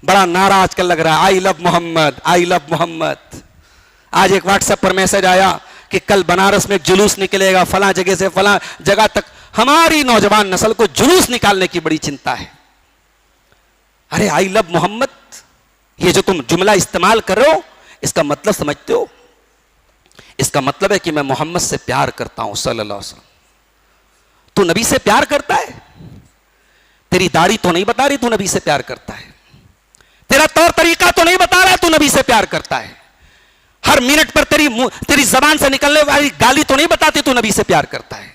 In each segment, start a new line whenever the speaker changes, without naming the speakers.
बड़ा नारा आजकल लग रहा है, I love Mohammad, I love Mohammad. आज एक व्हाट्सएप पर मैसेज आया कि कल बनारस में जुलूस निकलेगा, फला जगह से फला जगह तक। हमारी नौजवान नस्ल को जुलूस निकालने की बड़ी चिंता है। अरे आई लव मोहम्मद, ये जो तुम जुमला इस्तेमाल कर रहे हो, इसका मतलब समझते हो? इसका मतलब है कि मैं मोहम्मद से प्यार करता हूं सल्लल्लाहु अलैहि वसल्लम। तू नबी से प्यार करता है? तेरी दाढ़ी तो नहीं बता रही तू नबी से प्यार करता है। तेरा तौर तरीका तो नहीं बता रहा है तू नबी से प्यार करता है। हर मिनट पर तेरी जबान से निकलने वाली गाली तो नहीं बताती तू नबी से प्यार करता है।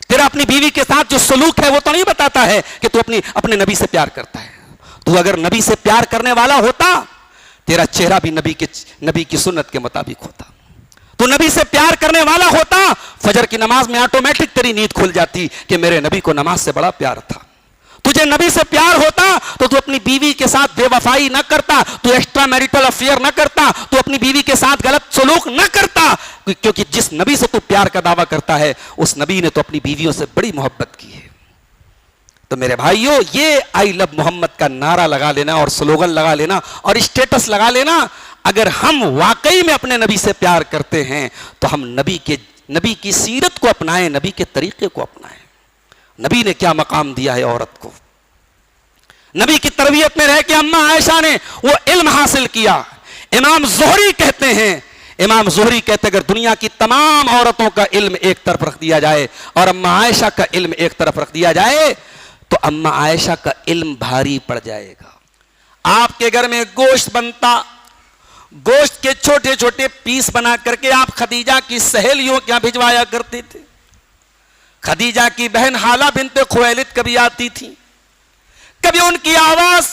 तेरा अपनी बीवी के साथ जो सलूक है वो तो नहीं बताता है कि तू अपने नबी से प्यार करता है। तू अगर नबी से प्यार करने वाला होता, तेरा चेहरा भी नबी की सुन्नत के मुताबिक होता। तू नबी से प्यार करने वाला होता, फजर की नमाज में ऑटोमेटिक तेरी नींद खुल जाती कि मेरे नबी को नमाज से बड़ा प्यार था। तुझे नबी से प्यार होता तो तू अपनी बीवी के साथ बेवफाई ना करता, तू एक्स्ट्रा मैरिटल अफेयर ना करता, तू अपनी बीवी के साथ गलत सलूक ना करता, क्योंकि जिस नबी से तू प्यार का दावा करता है उस नबी ने तो अपनी बीवियों से बड़ी मोहब्बत की है। तो मेरे भाइयों, ये आई लव मोहम्मद का नारा लगा लेना और स्लोगन लगा लेना और स्टेटस लगा लेना, अगर हम वाकई में अपने नबी से प्यार करते हैं तो हम नबी की सीरत को अपनाएं, नबी के तरीके को अपनाएं। नबी ने क्या मकाम दिया है औरत को। नबी की तरबियत में रह के अम्मा आयशा ने वो इल्म हासिल किया। इमाम ज़ुहरी कहते हैं अगर दुनिया की तमाम औरतों का इल्म एक तरफ रख दिया जाए और अम्मा आयशा का इल्म एक तरफ रख दिया जाए तो अम्मा आयशा का इल्म भारी पड़ जाएगा। आपके घर में गोश्त बनता, गोश्त के छोटे छोटे पीस बना करके आप खदीजा की सहेलियों के यहां भिजवाया करते थे। खदीजा की बहन हाला बिनते खुवैलिद कभी आती थी, कभी उनकी आवाज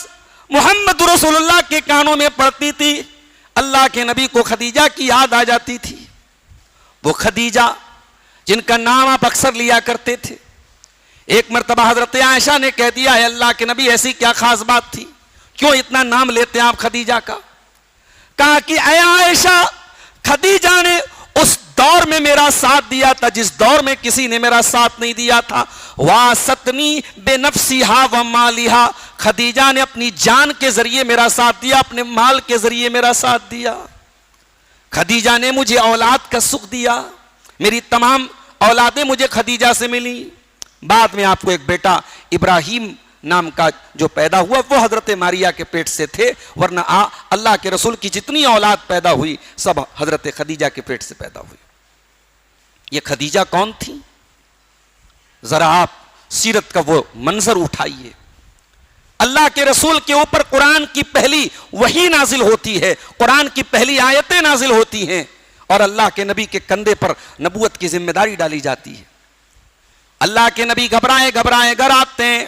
मोहम्मद रसूलुल्लाह के कानों में पड़ती थी, अल्लाह के नबी को खदीजा की याद आ जाती थी। वो खदीजा जिनका नाम आप अक्सर लिया करते थे, एक मर्तबा हजरत आयशा ने कह दिया है अल्लाह के नबी ऐसी क्या खास बात थी, क्यों इतना नाम लेते हैं आप खदीजा का? कहा कि ऐ आयशा, खदीजा ने उस दौर में मेरा साथ दिया था जिस दौर में किसी ने मेरा साथ नहीं दिया था। वासतनी बेनफ्सिहा व मालिहा, खदीजा ने अपनी जान के जरिए मेरा साथ दिया, अपने माल के जरिए मेरा साथ दिया। खदीजा ने मुझे औलाद का सुख दिया, मेरी तमाम औलादें मुझे खदीजा से मिली। बाद में आपको एक बेटा इब्राहिम नाम का जो पैदा हुआ वो हजरत मारिया के पेट से थे, वरना अल्लाह के रसूल की जितनी औलाद पैदा हुई सब हजरत खदीजा के पेट से पैदा हुई। ये खदीजा कौन थी? जरा आप सीरत का वो मंजर उठाइए। अल्लाह के रसूल के ऊपर कुरान की पहली वही नाजिल होती है, कुरान की पहली आयतें नाजिल होती हैं और अल्लाह के नबी के कंधे पर नबूवत की जिम्मेदारी डाली जाती है। अल्लाह के नबी घबराए घबराए घर आते हैं।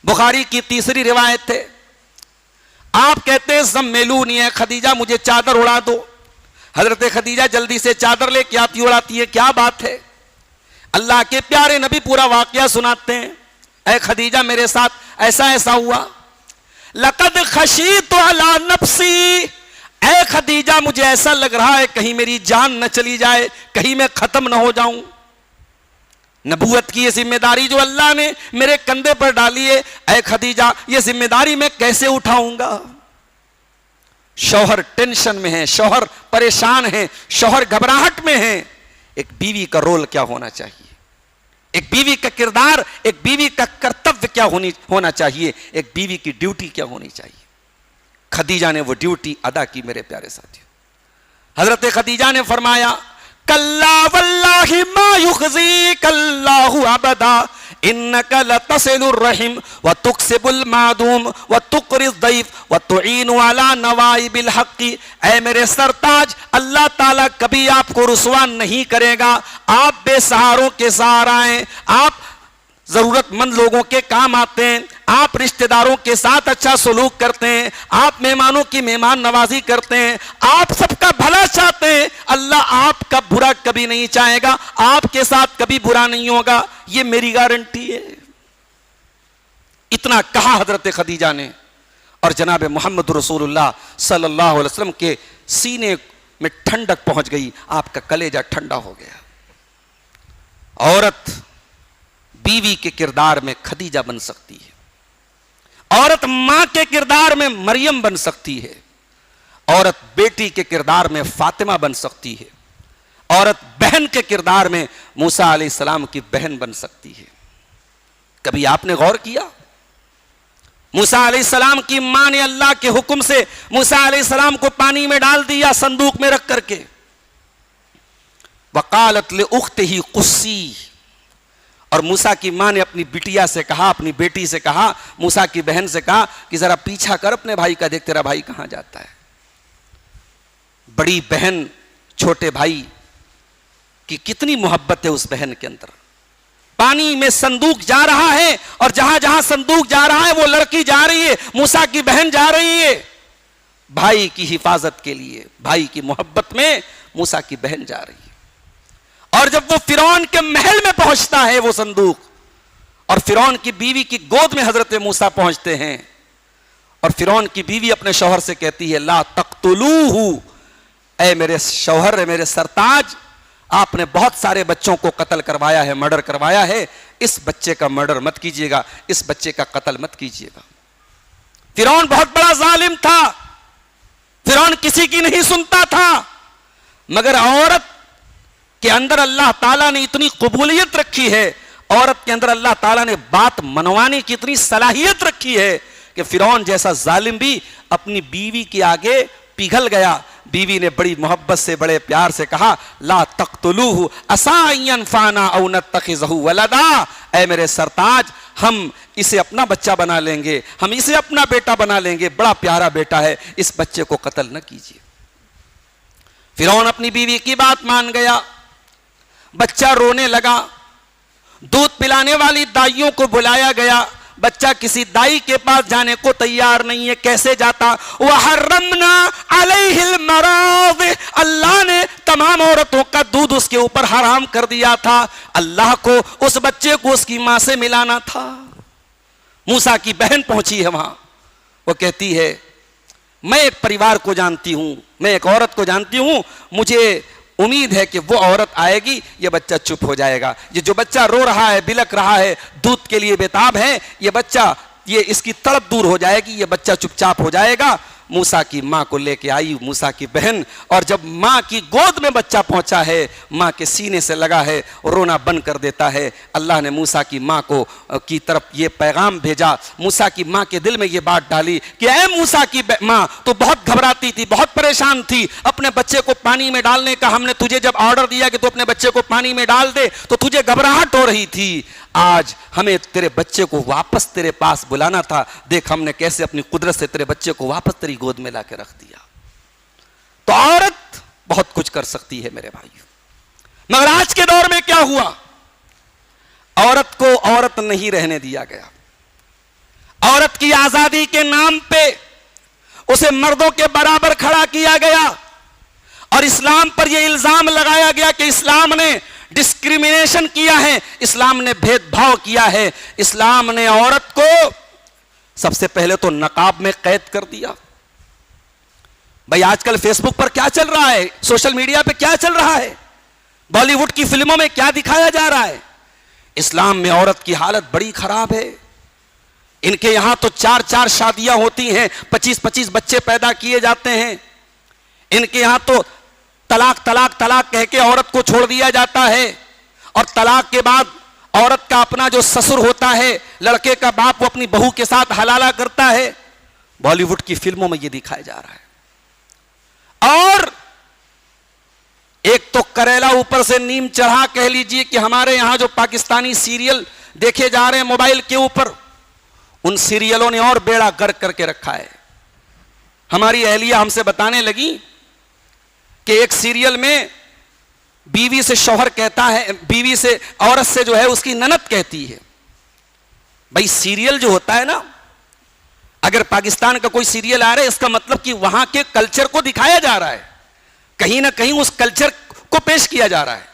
बुखारी की तीसरी रिवायत है, आप कहते हैं ज़म्मिलूनी है खदीजा, मुझे चादर उड़ा दो। हजरत खदीजा जल्दी से चादर लेके आती, उड़ाती है। क्या बात है? अल्लाह के प्यारे नबी पूरा वाकया सुनाते हैं। ऐ खदीजा, मेरे साथ ऐसा ऐसा हुआ। लक़द खशीतु अला नफ्सी, ऐ खदीजा मुझे ऐसा लग रहा है कहीं मेरी जान न चली जाए, कहीं मैं खत्म न हो जाऊं। नबूवत की ये जिम्मेदारी जो अल्लाह ने मेरे कंधे पर डाली है, ऐ खदीजा ये जिम्मेदारी मैं कैसे उठाऊंगा? शौहर टेंशन में है, शौहर परेशान है, शौहर घबराहट में है। एक बीवी का रोल क्या होना चाहिए, एक बीवी का किरदार, एक बीवी का कर्तव्य क्या होना चाहिए, एक बीवी की ड्यूटी क्या होनी चाहिए? खदीजा ने वो ड्यूटी अदा की मेरे प्यारे साथियों। हजरत खदीजा ने फरमाया, कल्ला वल्लाहि मा युखज़ी कल्लाहु अबदा इन्नका लतसिलुर रहिम व तुक्सिबुल मादूम व तुक़रिज़ ज़ईफ़ व तुईनु अला नवाइबिल हक़्क़ी। ऐ मेरे सरताज, अल्लाह ताला कभी आपको रुसवा नहीं करेगा। आप बेसहारों के सहारा हैं, आप जरूरतमंद लोगों के काम आते हैं, आप रिश्तेदारों के साथ अच्छा सलूक करते हैं, आप मेहमानों की मेहमान नवाजी करते हैं, आप सबका भला चाहते हैं। अल्लाह आपका बुरा कभी नहीं चाहेगा, आपके साथ कभी बुरा नहीं होगा, ये मेरी गारंटी है। इतना कहा हजरत खदीजा ने और जनाब मोहम्मद रसूलुल्लाह सल्लल्लाहु अलैहि वसल्लम के सीने में ठंडक पहुंच गई, आपका कलेजा ठंडा हो गया। औरत बीवी के किरदार में खदीजा बन सकती है औरत मां के किरदार में मरियम बन सकती है, औरत बेटी के किरदार में फातिमा बन सकती है, औरत बहन के किरदार में मूसा अलैहिस्सलाम की बहन बन सकती है। कभी आपने गौर किया? मूसा अलैहिस्सलाम की मां ने अल्लाह के हुक्म से मूसा अलैहिस्सलाम को पानी में डाल दिया, संदूक में रख करके। वकालत ले उख्तिही कुस्सी, और मूसा की मां ने अपनी बिटिया से कहा, अपनी बेटी से कहा, मूसा की बहन से कहा कि जरा पीछा कर अपने भाई का, देख तेरा भाई कहां जाता है। बड़ी बहन छोटे भाई की कितनी मोहब्बत है उस बहन के अंदर। पानी में संदूक जा रहा है और जहां जहां संदूक जा रहा है वो लड़की जा रही है, मूसा की बहन जा रही है भाई की हिफाजत के लिए, भाई की मोहब्बत में मूसा की बहन जा रही है। और जब वो फिरौन के महल में पहुंचता है वो संदूक, और फिरौन की बीवी की गोद में हजरत मूसा पहुंचते हैं, और फिरौन की बीवी अपने शौहर से कहती है ला तख्तुलूहु, ऐ मेरे शौहर, ऐ मेरे सरताज, आपने बहुत सारे बच्चों को कत्ल करवाया है, मर्डर करवाया है, इस बच्चे का मर्डर मत कीजिएगा, इस बच्चे का कत्ल मत कीजिएगा। फिरौन बहुत बड़ा जालिम था, फिरौन किसी की नहीं सुनता था, मगर औरत के अंदर अल्लाह ताला ने इतनी कबूलियत रखी है, औरत के अंदर अल्लाह ताला ने बात मनवाने की इतनी सलाहियत रखी है कि फिरौन जैसा जालिम भी अपनी बीवी के आगे पिघल गया। बीवी ने बड़ी मोहब्बत से, बड़े प्यार से कहा ला तख्तुलूहु असा अन यनफाना औ नत्तखिज़हु वलदा, ऐ मेरे सरताज, हम इसे अपना बच्चा बना लेंगे, हम इसे अपना बेटा बना लेंगे, बड़ा प्यारा बेटा है, इस बच्चे को कत्ल न कीजिए। फिरौन अपनी बीवी की बात मान गया, बच्चा रोने लगा, दूध पिलाने वाली दाइयों को बुलाया गया, बच्चा किसी दाई के पास जाने को तैयार नहीं है, कैसे जाता? वहर्रमना अलैहिल मराज़, अल्लाह ने तमाम औरतों का दूध उसके ऊपर हराम कर दिया था। अल्लाह को उस बच्चे को उसकी मां से मिलाना था। मूसा की बहन पहुंची है वहां, वो कहती है मैं एक परिवार को जानती हूं, मैं एक औरत को जानती हूं, मुझे उम्मीद है कि वो औरत आएगी, ये बच्चा चुप हो जाएगा। ये जो बच्चा रो रहा है, बिलक रहा है, दूध के लिए बेताब है, ये बच्चा, ये इसकी तड़प दूर हो जाएगी, ये बच्चा चुपचाप हो जाएगा। मूसा की माँ को लेके आई मूसा की बहन, और जब माँ की गोद में बच्चा पहुंचा है, माँ के सीने से लगा है, रोना बंद कर देता है। अल्लाह ने मूसा की माँ को की तरफ ये पैगाम भेजा, मूसा की माँ के दिल में ये बात डाली कि ऐ मूसा की माँ, तो बहुत घबराती थी, बहुत परेशान थी, अपने बच्चे को पानी में डालने का हमने तुझे जब ऑर्डर दिया कि तू अपने बच्चे को पानी में डाल दे, तो तुझे घबराहट हो रही थी। आज हमें तेरे बच्चे को वापस तेरे पास बुलाना था, देख हमने कैसे अपनी कुदरत से तेरे बच्चे को वापस तेरी गोद में लाके रख दिया। तो औरत बहुत कुछ कर सकती है मेरे भाइयों, मगर आज के दौर में क्या हुआ? औरत को औरत नहीं रहने दिया गया। औरत की आजादी के नाम पे उसे मर्दों के बराबर खड़ा किया गया, और इस्लाम पर यह इल्जाम लगाया गया कि इस्लाम ने डिस्क्रिमिनेशन किया है, इस्लाम ने भेदभाव किया है। इस्लाम ने औरत को सबसे पहले तो नकाब में कैद कर दिया। भाई आजकल फेसबुक पर क्या चल रहा है, सोशल मीडिया पे क्या चल रहा है, बॉलीवुड की फिल्मों में क्या दिखाया जा रहा है? इस्लाम में औरत की हालत बड़ी खराब है। इनके यहां तो 4-4 शादियां होती हैं, 25-25 बच्चे पैदा किए जाते हैं। इनके यहां तो तलाक तलाक तलाक कह के औरत को छोड़ दिया जाता है, और तलाक के बाद औरत का अपना जो ससुर होता है, लड़के का बाप, वो अपनी बहू के साथ हलाला करता है। बॉलीवुड की फिल्मों में यह दिखाया जा रहा है। और एक तो करेला ऊपर से नीम चढ़ा कह लीजिए कि हमारे यहां जो पाकिस्तानी सीरियल देखे जा रहे हैं मोबाइल के ऊपर, उन सीरियलों ने और बेड़ा गर्क करके रखा है। हमारी अहलिया हमसे बताने लगी कि एक सीरियल में बीवी से शौहर कहता है, बीवी से, औरत से जो है उसकी ननद कहती है। भाई सीरियल जो होता है ना, अगर पाकिस्तान का कोई सीरियल आ रहा है, इसका मतलब कि वहां के कल्चर को दिखाया जा रहा है, कहीं ना कहीं उस कल्चर को पेश किया जा रहा है।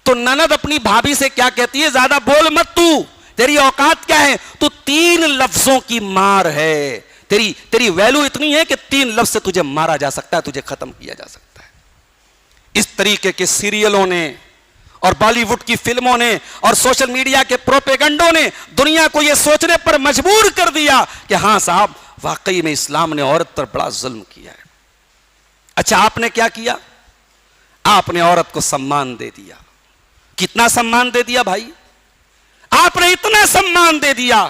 तो ननद अपनी भाभी से क्या कहती है, ज्यादा बोल मत, तू, तेरी औकात क्या है, तू 3 लफ्जों की मार है, तेरी वैल्यू इतनी है कि 3 लफ्ज से तुझे मारा जा सकता है, तुझे खत्म किया जा सकता है। इस तरीके के सीरियलों ने और बॉलीवुड की फिल्मों ने और सोशल मीडिया के प्रोपेगेंडों ने दुनिया को यह सोचने पर मजबूर कर दिया कि हां साहब, वाकई में इस्लाम ने औरत पर बड़ा जुल्म किया है। अच्छा, आपने क्या किया? आपने औरत को सम्मान दे दिया। कितना सम्मान दे दिया भाई? आपने इतना सम्मान दे दिया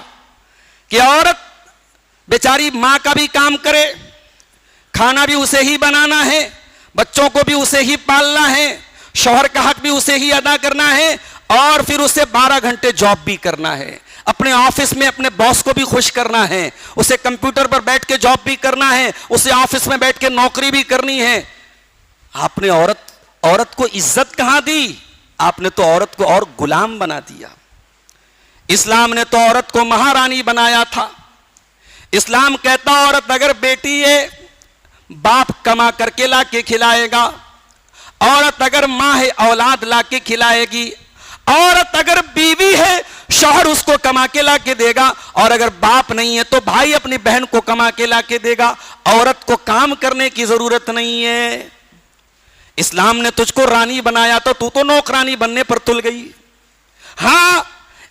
कि औरत बेचारी मां का भी काम करे, खाना भी उसे ही बनाना है, बच्चों को भी उसे ही पालना है, शौहर का हक भी उसे ही अदा करना है, और फिर उसे 12 घंटे जॉब भी करना है, अपने ऑफिस में अपने बॉस को भी खुश करना है, उसे कंप्यूटर पर बैठ के जॉब भी करना है, उसे ऑफिस में बैठ के नौकरी भी करनी है। आपने औरत को इज्जत कहां दी? आपने तो औरत को और गुलाम बना दिया। इस्लाम ने तो औरत को महारानी बनाया था। इस्लाम कहता औरत अगर बेटी है, बाप कमा करके ला के खिलाएगा, औरत अगर मां है औलाद ला के खिलाएगी, औरत अगर बीवी है शौहर उसको कमा के ला के देगा, और अगर बाप नहीं है तो भाई अपनी बहन को कमा के ला के देगा। औरत को काम करने की जरूरत नहीं है। इस्लाम ने तुझको रानी बनाया तो तू तो नौकरानी बनने पर तुल गई। हां,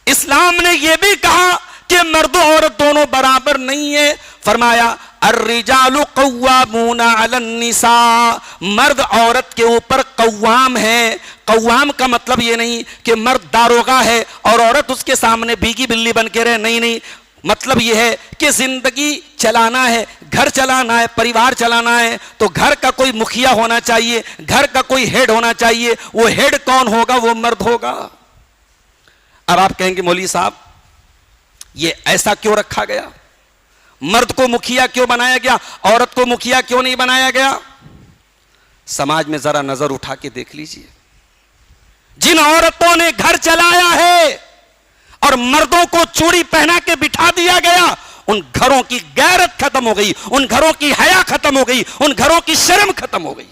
इस्लाम ने यह भी कहा कि मर्द औरत दोनों बराबर नहीं है। फरमाया अर्रिजालु कव्वामूना अलन निसा, मर्द औरत के ऊपर कव्वाम है। कव्वाम का मतलब यह नहीं कि मर्द दारोगा है और औरत उसके सामने भीगी बिल्ली बन के रहे, नहीं नहीं। मतलब यह है कि जिंदगी चलाना है, घर चलाना है, परिवार चलाना है तो घर का कोई मुखिया होना चाहिए, घर का कोई हेड होना चाहिए। वो हेड कौन होगा? वो मर्द होगा। अब आप कहेंगे मौलवी साहब ये ऐसा क्यों रखा गया? मर्द को मुखिया क्यों बनाया गया, औरत को मुखिया क्यों नहीं बनाया गया? समाज में जरा नजर उठा के देख लीजिए। जिन औरतों ने घर चलाया है और मर्दों को चूड़ी पहना के बिठा दिया गया, उन घरों की गैरत खत्म हो गई, उन घरों की हया खत्म हो गई, उन घरों की शर्म खत्म हो गई।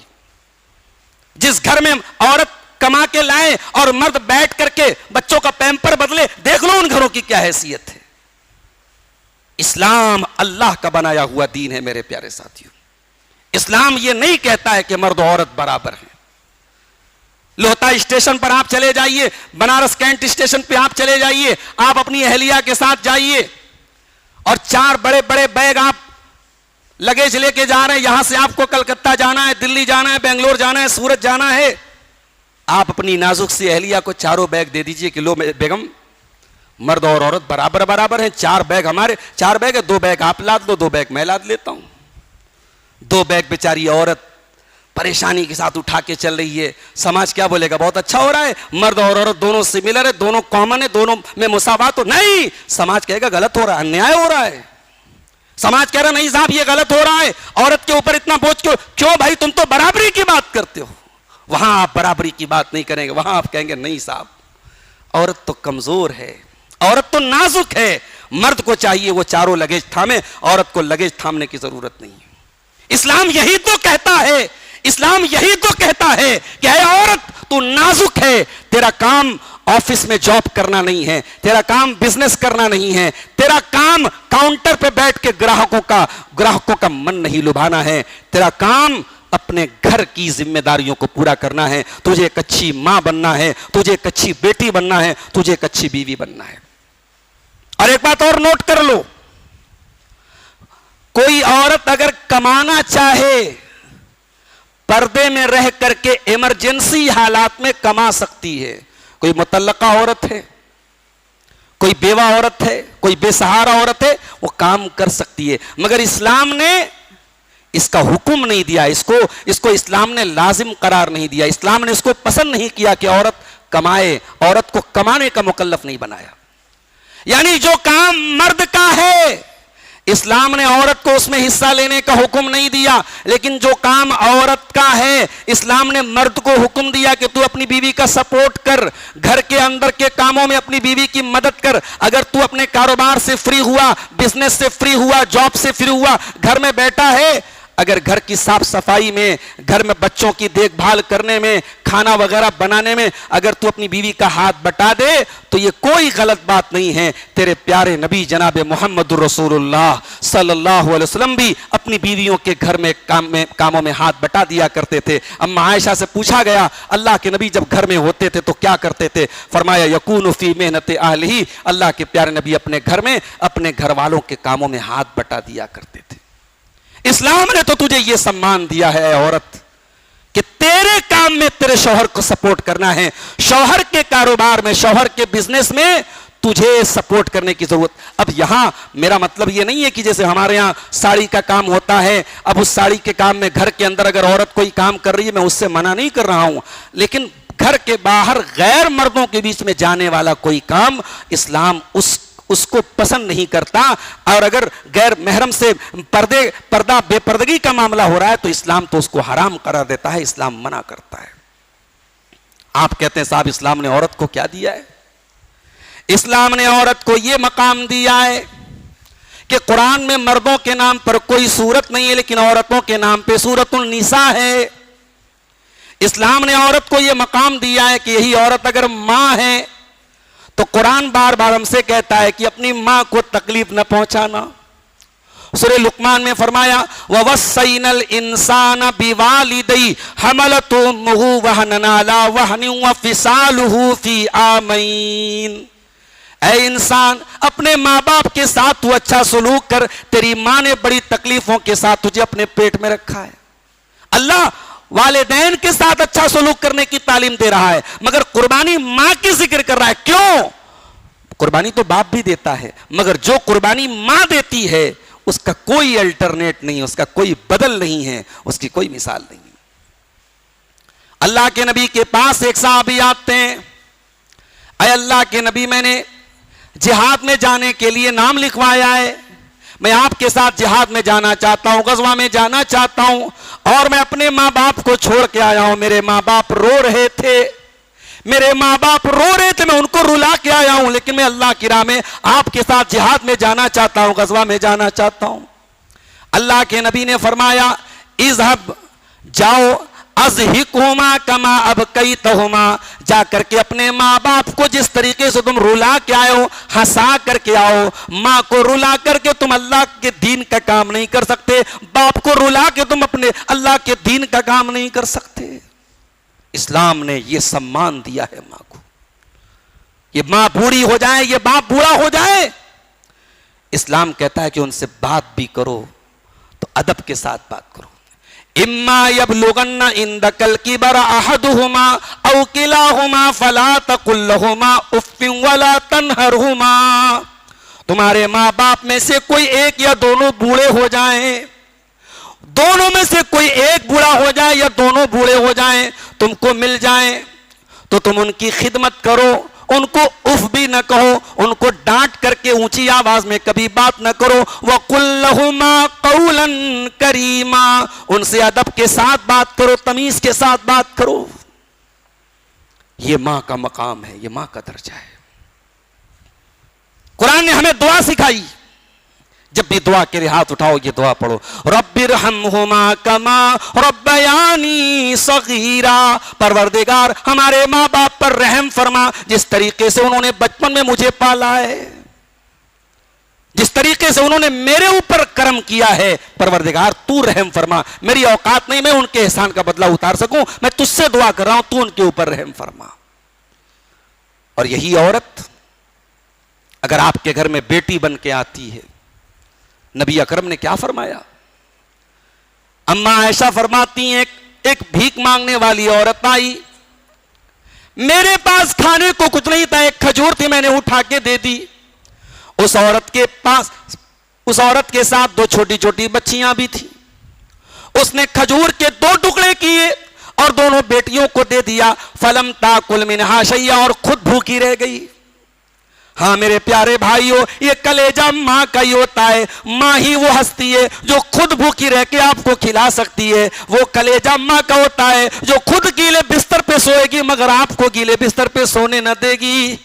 जिस घर में औरत कमा के लाए और मर्द बैठ करके बच्चों का पैम्पर बदले, देख लो उन घरों की क्या हैसियत है। इस्लाम अल्लाह का बनाया हुआ दीन है मेरे प्यारे साथियों। इस्लाम यह नहीं कहता है कि मर्द और औरत बराबर हैं। लोहता स्टेशन पर आप चले जाइए, बनारस कैंट स्टेशन पे आप चले जाइए, आप अपनी अहलिया के साथ जाइए और 4 बड़े बड़े बैग आप लगेज लेके जा रहे हैं। यहां से आपको कलकत्ता जाना है, दिल्ली जाना है, बेंगलोर जाना है, सूरत जाना है। आप अपनी नाजुक सी अहलिया को 4 बैग दे दीजिए कि लो बेगम, मर्द और औरत बराबर बराबर हैं। 4 बैग हमारे, 4 बैग है, 2 बैग आप लाद लो, 2 बैग मैं लाद लेता हूं। 2 बैग बेचारी औरत परेशानी के साथ उठा के चल रही है। समाज क्या बोलेगा? बहुत अच्छा हो रहा है, मर्द और औरत दोनों सिमिलर है, दोनों कॉमन है, दोनों में मुसावात हो। नहीं, समाज कहेगा गलत हो रहा है, अन्याय हो रहा है। समाज कह रहा नहीं साहब ये गलत हो रहा है, औरत के ऊपर इतना बोझ क्यों? क्यों भाई, तुम तो बराबरी की बात करते हो। वहां आप बराबरी की बात नहीं करेंगे, वहां आप कहेंगे नहीं साहब औरत तो कमजोर है, औरत तो नाजुक है, मर्द को चाहिए वो 4 लगेज थामे, औरत को लगेज थामने की जरूरत नहीं है। इस्लाम यही तो कहता है, इस्लाम यही तो कहता है कि ऐ औरत तू नाजुक है, तेरा काम ऑफिस में जॉब करना नहीं है, तेरा काम बिजनेस करना नहीं है, तेरा काम काउंटर पे बैठ के ग्राहकों का मन नहीं लुभाना है, तेरा काम अपने घर की जिम्मेदारियों को पूरा करना है। तुझे एक अच्छी मां बनना है, तुझे एक अच्छी बेटी बनना है, तुझे एक अच्छी बीवी बनना है। और एक बात और नोट कर लो, कोई औरत अगर कमाना चाहे पर्दे में रह करके इमरजेंसी हालात में कमा सकती है। कोई मुतल्लका औरत है, कोई बेवा औरत है, कोई बेसहारा औरत है, वो काम कर सकती है। मगर इस्लाम ने इसका हुक्म नहीं दिया, इसको इस्लाम ने लाजिम करार नहीं दिया। इस्लाम ने इसको पसंद नहीं किया कि औरत कमाए, औरत को कमाने का मुकल्लफ नहीं बनाया। यानी जो काम मर्द का है इस्लाम ने औरत को उसमें हिस्सा लेने का हुक्म नहीं दिया, लेकिन जो काम औरत का है इस्लाम ने मर्द को हुक्म दिया कि तू अपनी बीवी का सपोर्ट कर, घर के अंदर के कामों में अपनी बीवी की मदद कर। अगर तू अपने कारोबार से फ्री हुआ, बिजनेस से फ्री हुआ, जॉब से फ्री हुआ, घर में बैठा है, अगर घर की साफ सफाई में, घर में बच्चों की देखभाल करने में, खाना वगैरह बनाने में अगर तू अपनी बीवी का हाथ बटा दे तो ये कोई गलत बात नहीं है। तेरे प्यारे नबी जनाब मोहम्मद रसूलुल्लाह सल्लल्लाहु अलैहि वसल्लम भी अपनी बीवियों के घर में कामों में हाथ बटा दिया करते थे। अम्मा आयशा से पूछा गया, अल्लाह के नबी जब घर में होते थे तो क्या करते थे? फरमाया यकूनु फी मेहनत अहलिही, अल्लाह के प्यारे नबी अपने घर में अपने घर वालों के कामों में हाथ बटा दिया करते थे। इस्लाम ने तो तुझे यह सम्मान दिया है औरत कि तेरे काम में तेरे शौहर को सपोर्ट करना है, शौहर के कारोबार में, शौहर के बिजनेस में तुझे सपोर्ट करने की जरूरत। अब यहां मेरा मतलब यह नहीं है कि जैसे हमारे यहां साड़ी का काम होता है, अब उस साड़ी के काम में घर के अंदर अगर औरत कोई काम कर रही है मैं उससे मना नहीं कर रहा हूं, लेकिन घर के बाहर गैर मर्दों के बीच में जाने वाला कोई काम इस्लाम उसको पसंद नहीं करता। और अगर गैर महरम से पर्दा बेपर्दगी का मामला हो रहा है तो इस्लाम तो उसको हराम करार देता है, इस्लाम मना करता है। आप कहते हैं साहब इस्लाम ने औरत को क्या दिया है? इस्लाम ने औरत को यह मकाम दिया है कि कुरान में मर्दों के नाम पर कोई सूरत नहीं है लेकिन औरतों के नाम पे सूरतुन निसा है। इस्लाम ने औरत को यह मकाम दिया है कि यही औरत अगर मां है तो कुरान बार बार हमसे कहता है कि अपनी मां को तकलीफ न पहुंचाना। सूरह लुकमान में फरमाया ववस्सैनल इंसान बिवालिदै हमलतुहु वहनन अला वहनिन व फिसालुहु फी आमैन। ऐ इंसान, अपने मां बाप के साथ तू अच्छा सलूक कर। तेरी मां ने बड़ी तकलीफों के साथ तुझे अपने पेट में रखा है। अल्लाह वालिदैन के साथ अच्छा सलूक करने की तालीम दे रहा है, मगर कुर्बानी मां की जिक्र कर रहा है। क्यों? कुर्बानी तो बाप भी देता है, मगर जो कुर्बानी मां देती है उसका कोई अल्टरनेट नहीं, उसका कोई बदल नहीं है, उसकी कोई मिसाल नहीं। अल्लाह के नबी के पास एक साहबी आते हैं, अय अल्लाह के नबी, मैंने जिहाद में जाने के लिए नाम लिखवाया है, मैं आपके साथ जिहाद में जाना चाहता हूं, गज़वा में जाना चाहता हूं, और मैं अपने मां बाप को छोड़ के आया हूं। मेरे मां बाप रो रहे थे, मेरे मां बाप रो रहे थे, मैं उनको रुला के आया हूं, लेकिन मैं अल्लाह की राह में आपके साथ जिहाद में जाना चाहता हूं, गज़वा में जाना चाहता हूं। अल्लाह के नबी ने फरमाया इज़हब, जाओ, अज़हिकुमा कमा अबकैतहुमा, जा करके अपने माँ बाप को जिस तरीके से तुम रुला के आए हो हंसा करके आओ। माँ को रुला करके तुम अल्लाह के दीन का काम नहीं कर सकते, बाप को रुला के तुम अपने अल्लाह के दीन का काम नहीं कर सकते। इस्लाम ने यह सम्मान दिया है माँ को। ये माँ बूढ़ी हो जाए, ये बाप बूढ़ा हो जाए, इस्लाम कहता है कि उनसे बात भी करो तो अदब के साथ बात करो। इम्मा यबलुगन्ना इंदकल किबर अहदुहुमा औ किलाहुमा फला तकुल लहुमा उफ्फिन वला तनहरहुमा। तुम्हारे माँ बाप में से कोई एक या दोनों बूढ़े हो जाएं, दोनों में से कोई एक बूढ़ा हो जाए या दोनों बूढ़े हो जाएं, तुमको मिल जाएं तो तुम उनकी खिदमत करो, उनको उफ भी न कहो, उनको डांट करके ऊंची आवाज में कभी बात न करो। वकुल लहुमा कौलन करीमा, उनसे अदब के साथ बात करो, तमीज के साथ बात करो। ये मां का मकाम है, ये मां का दर्जा है। कुरान ने हमें दुआ सिखाई, जब भी दुआ के लिए हाथ उठाओ ये दुआ पढ़ो, रब्बिरहमहुमा कमा रब्बयानी सगीरा। परवरदिगार हमारे माँ बाप पर रहम फरमा, जिस तरीके से उन्होंने बचपन में मुझे पाला है, जिस तरीके से उन्होंने मेरे ऊपर कर्म किया है, परवरदिगार तू रहम फरमा। मेरी औकात नहीं मैं उनके एहसान का बदला उतार सकूं, मैं तुझसे दुआ कर रहा हूं, तू उनके ऊपर रहम फरमा। और यही औरत अगर आपके घर में बेटी बन के आती है, नबी अकरम ने क्या फरमाया? अम्मा आयशा फरमाती हैं, एक भीख मांगने वाली औरत आई, मेरे पास खाने को कुछ नहीं था, एक खजूर थी, मैंने उठा के दे दी। उस औरत के पास, उस औरत के साथ दो छोटी छोटी बच्चियां भी थी। उसने खजूर के 2 टुकड़े किए और दोनों बेटियों को दे दिया। फलम ताकुल मिनहा शैया, और खुद भूखी रह गई। हाँ मेरे प्यारे भाइयों, ये कलेजा माँ का ही होता है। माँ ही वो हस्ती है जो खुद भूखी रह के आपको खिला सकती है। वो कलेजा माँ का होता है जो खुद गीले बिस्तर पे सोएगी मगर आपको गीले बिस्तर पे सोने न देगी।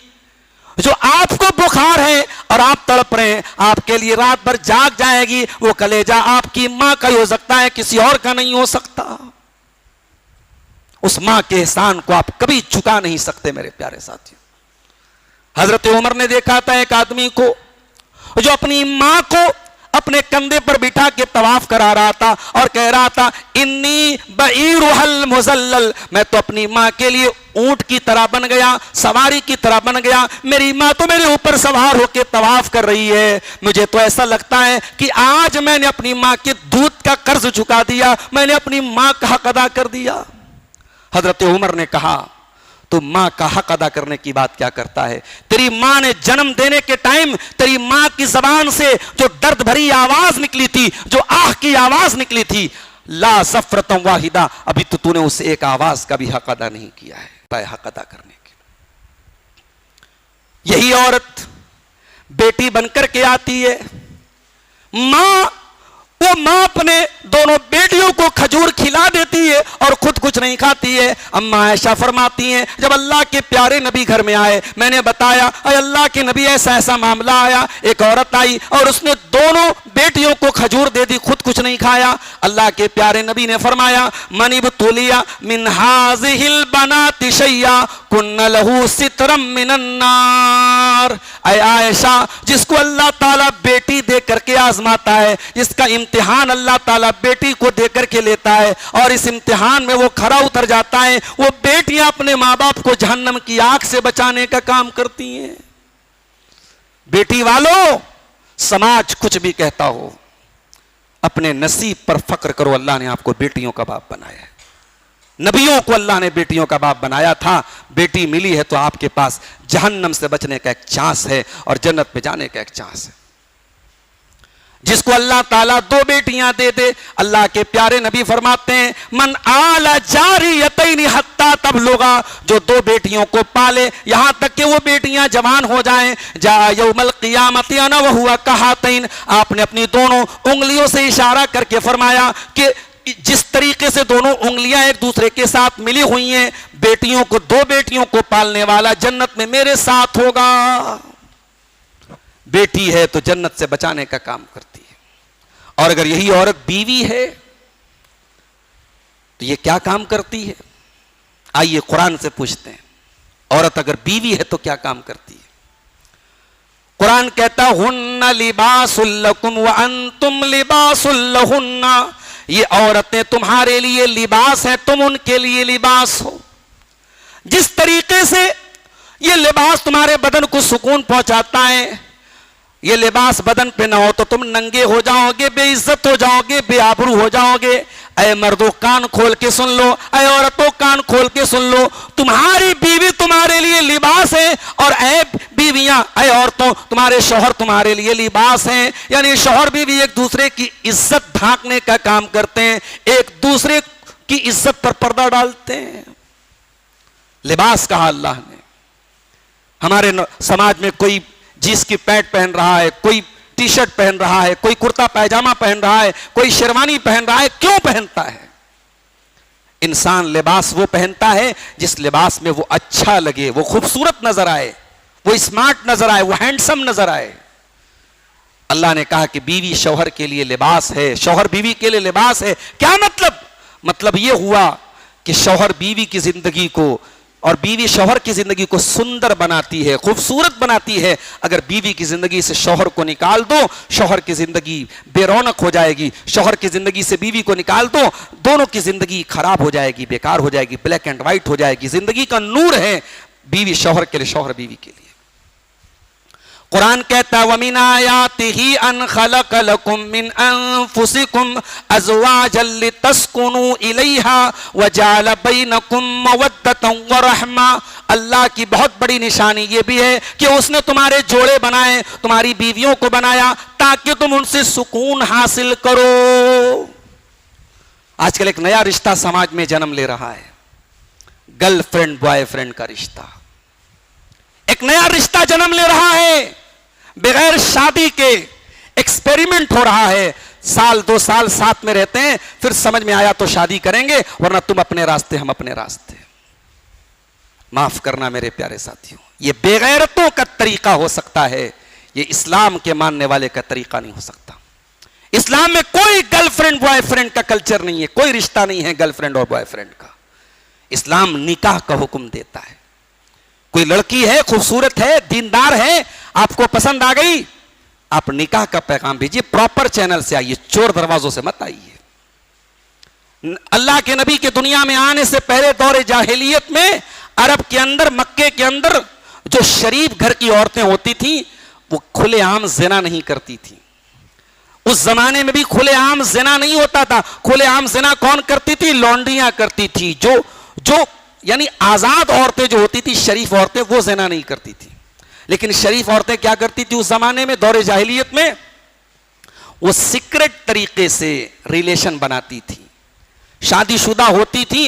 जो आपको बुखार है और आप तड़प रहे हैं, आपके लिए रात भर जाग जाएगी, वो कलेजा आपकी मां का ही हो सकता है, किसी और का नहीं हो सकता। उस मां के एहसान को आप कभी चुका नहीं सकते मेरे प्यारे साथियों। हजरत उमर ने देखा था एक आदमी को जो अपनी मां को अपने कंधे पर बिठा के तवाफ करा रहा था और कह रहा था, इन्नी बईरुहल मुजल्लल, मैं तो अपनी मां के लिए ऊंट की तरह बन गया, सवारी की तरह बन गया, मेरी मां तो मेरे ऊपर सवार होकर तवाफ कर रही है। मुझे तो ऐसा लगता है कि आज मैंने अपनी मां के दूध का कर्ज चुका दिया, मैंने अपनी मां का हक अदा कर दिया। हजरत उमर ने कहा, तो मां का हक अदा करने की बात क्या करता है? तेरी मां ने जन्म देने के टाइम तेरी मां की जबान से जो दर्द भरी आवाज निकली थी, जो आह की आवाज निकली थी, ला सफरतम वाहिदा, अभी तो तूने उस एक आवाज का भी हक अदा नहीं किया है, हक अदा करने के। यही औरत बेटी बनकर के आती है, मां, वो मां अपने दोनों बेटियों को खजूर खिला देती है और खुद कुछ नहीं खाती है। अम्मा आयशा फरमाती हैं, जब अल्लाह के प्यारे नबी घर में आए, मैंने बताया, अल्लाह के नबी ऐसा ऐसा मामला आया, एक औरत आई और उसने दोनों बेटियों को खजूर दे दी, खुद कुछ नहीं खाया। अल्लाह के प्यारे नबी ने फरमाया, मनिब तुलिया मिन हाज़िहिल बनाति शैया कुन्न लहू सित्रम मिनन नार। ऐ आयशा, जिसको अल्लाह ताला बेटी दे करके आजमाता है, जिसका इम्तिहान अल्लाह ताला बेटी को देकर के लेता है और इस इम्तिहान में वो खरा उतर जाता है, वो बेटियां अपने मां बाप को जहन्नम की आग से बचाने का काम करती हैं। बेटी वालों, समाज कुछ भी कहता हो, अपने नसीब पर फक्र करो, अल्लाह ने आपको बेटियों का बाप बनाया है। नबियों को अल्लाह ने बेटियों का बाप बनाया था। बेटी मिली है तो आपके पास जहन्नम से बचने का एक चांस है और जन्नत में जाने का एक चांस है। जिसको अल्लाह ताला दो बेटियां दे दे, अल्लाह के प्यारे नबी फरमाते हैं, मन आला जारियतैनि हत्ता तबलुगा, जो दो बेटियों को पाले यहां तक कि वो बेटियां जवान हो जाएं, जा यौमल क़ियामति अना व हुवा कहातैन, आपने अपनी दोनों उंगलियों से इशारा करके फरमाया कि जिस तरीके से दोनों उंगलियां एक दूसरे के साथ मिली हुई हैं, बेटियों को, दो बेटियों को पालने वाला जन्नत में मेरे साथ होगा। बेटी है तो जन्नत से बचाने का काम करती है। और अगर यही औरत बीवी है तो ये क्या काम करती है? आइए कुरान से पूछते हैं, औरत अगर बीवी है तो क्या काम करती है? कुरान कहता, हुन्ना लिबासुल लकुम व अंतुम लिबासुल लहुन्ना, ये औरतें तुम्हारे लिए लिबास है, तुम उनके लिए लिबास हो। जिस तरीके से ये लिबास तुम्हारे बदन को सुकून पहुंचाता है, ये लिबास बदन पे ना हो तो तुम नंगे हो जाओगे, बेइज्जत हो जाओगे, बेआबरू हो जाओगे। ऐ मर्दों कान खोल के सुन लो, ऐ औरतों कान खोल के सुन लो, तुम्हारी बीवी तुम्हारे लिए लिबास है और ऐ बीवियां, ऐ औरतों, तुम्हारे शौहर तुम्हारे लिए लिबास हैं। यानी शौहर बीवी एक दूसरे की इज्जत ढांकने का काम करते हैं, एक दूसरे की इज्जत पर पर्दा डालते हैं। लिबास कहा अल्लाह ने। हमारे समाज में कोई जींस की पैंट पहन रहा है, कोई टी शर्ट पहन रहा है, कोई कुर्ता पैजामा पहन रहा है, कोई शेरवानी पहन रहा है। क्यों पहनता है? इंसान लिबास वो पहनता है जिस लिबास में वो अच्छा लगे, वो खूबसूरत नजर आए, वो स्मार्ट नजर आए, वो हैंडसम नजर आए। अल्लाह ने कहा कि बीवी शौहर के लिए लिबास है, शौहर बीवी के लिए लिबास है। क्या मतलब? मतलब ये हुआ कि शौहर बीवी की जिंदगी को और बीवी शौहर की जिंदगी को सुंदर बनाती है, खूबसूरत बनाती है। अगर बीवी की जिंदगी से शौहर को निकाल दो, शौहर की जिंदगी बेरौनक हो जाएगी। शौहर की जिंदगी से बीवी को निकाल दो, दोनों की जिंदगी खराब हो जाएगी, बेकार हो जाएगी, ब्लैक एंड व्हाइट हो जाएगी। जिंदगी का नूर है बीवी शौहर के लिए, शौहर बीवी के लिए। कुरान कहता है, वमिन आयातिही अन खलक लकुम मिन अनफुसिकुम अज़वाजन लितस्कुनू इलैहा व जअल बैनकुम मवद्दतन व रहमा। अल्लाह की बहुत बड़ी निशानी ये भी है कि उसने तुम्हारे जोड़े बनाए, तुम्हारी बीवियों को बनाया ताकि तुम उनसे सुकून हासिल करो। आजकल एक नया रिश्ता समाज में जन्म ले रहा है, गर्लफ्रेंड बॉयफ्रेंड का रिश्ता। एक नया रिश्ता जन्म ले रहा है, बगैर शादी के एक्सपेरिमेंट हो रहा है। साल 2 साल साथ में रहते हैं, फिर समझ में आया तो शादी करेंगे, वरना तुम अपने रास्ते हम अपने रास्ते। माफ करना मेरे प्यारे साथियों, ये बेगैरतों का तरीका हो सकता है, ये इस्लाम के मानने वाले का तरीका नहीं हो सकता। इस्लाम में कोई गर्लफ्रेंड बॉयफ्रेंड का कल्चर नहीं है, कोई रिश्ता नहीं है गर्लफ्रेंड और बॉयफ्रेंड का। इस्लाम निकाह का हुक्म देता है। कोई लड़की है, खूबसूरत है, दीनदार है, आपको पसंद आ गई, आप निकाह का पैगाम भेजिए, प्रॉपर चैनल से आइए, चोर दरवाजों से मत आइए। अल्लाह के नबी के दुनिया में आने से पहले दौरे जाहिलियत में अरब के अंदर, मक्के के अंदर जो शरीफ घर की औरतें होती थी वो खुलेआम जिना नहीं करती थी। उस जमाने में भी खुलेआम जिना नहीं होता था। खुलेआम जिना कौन करती थी? लौंडियां करती थी। जो यानी आजाद औरतें जो होती थी, शरीफ औरतें, वो जिना नहीं करती थी। लेकिन शरीफ औरतें क्या करती थी उस जमाने में, दौरे जाहिलियत में? वो सीक्रेट तरीके से रिलेशन बनाती थी, शादीशुदा होती थी,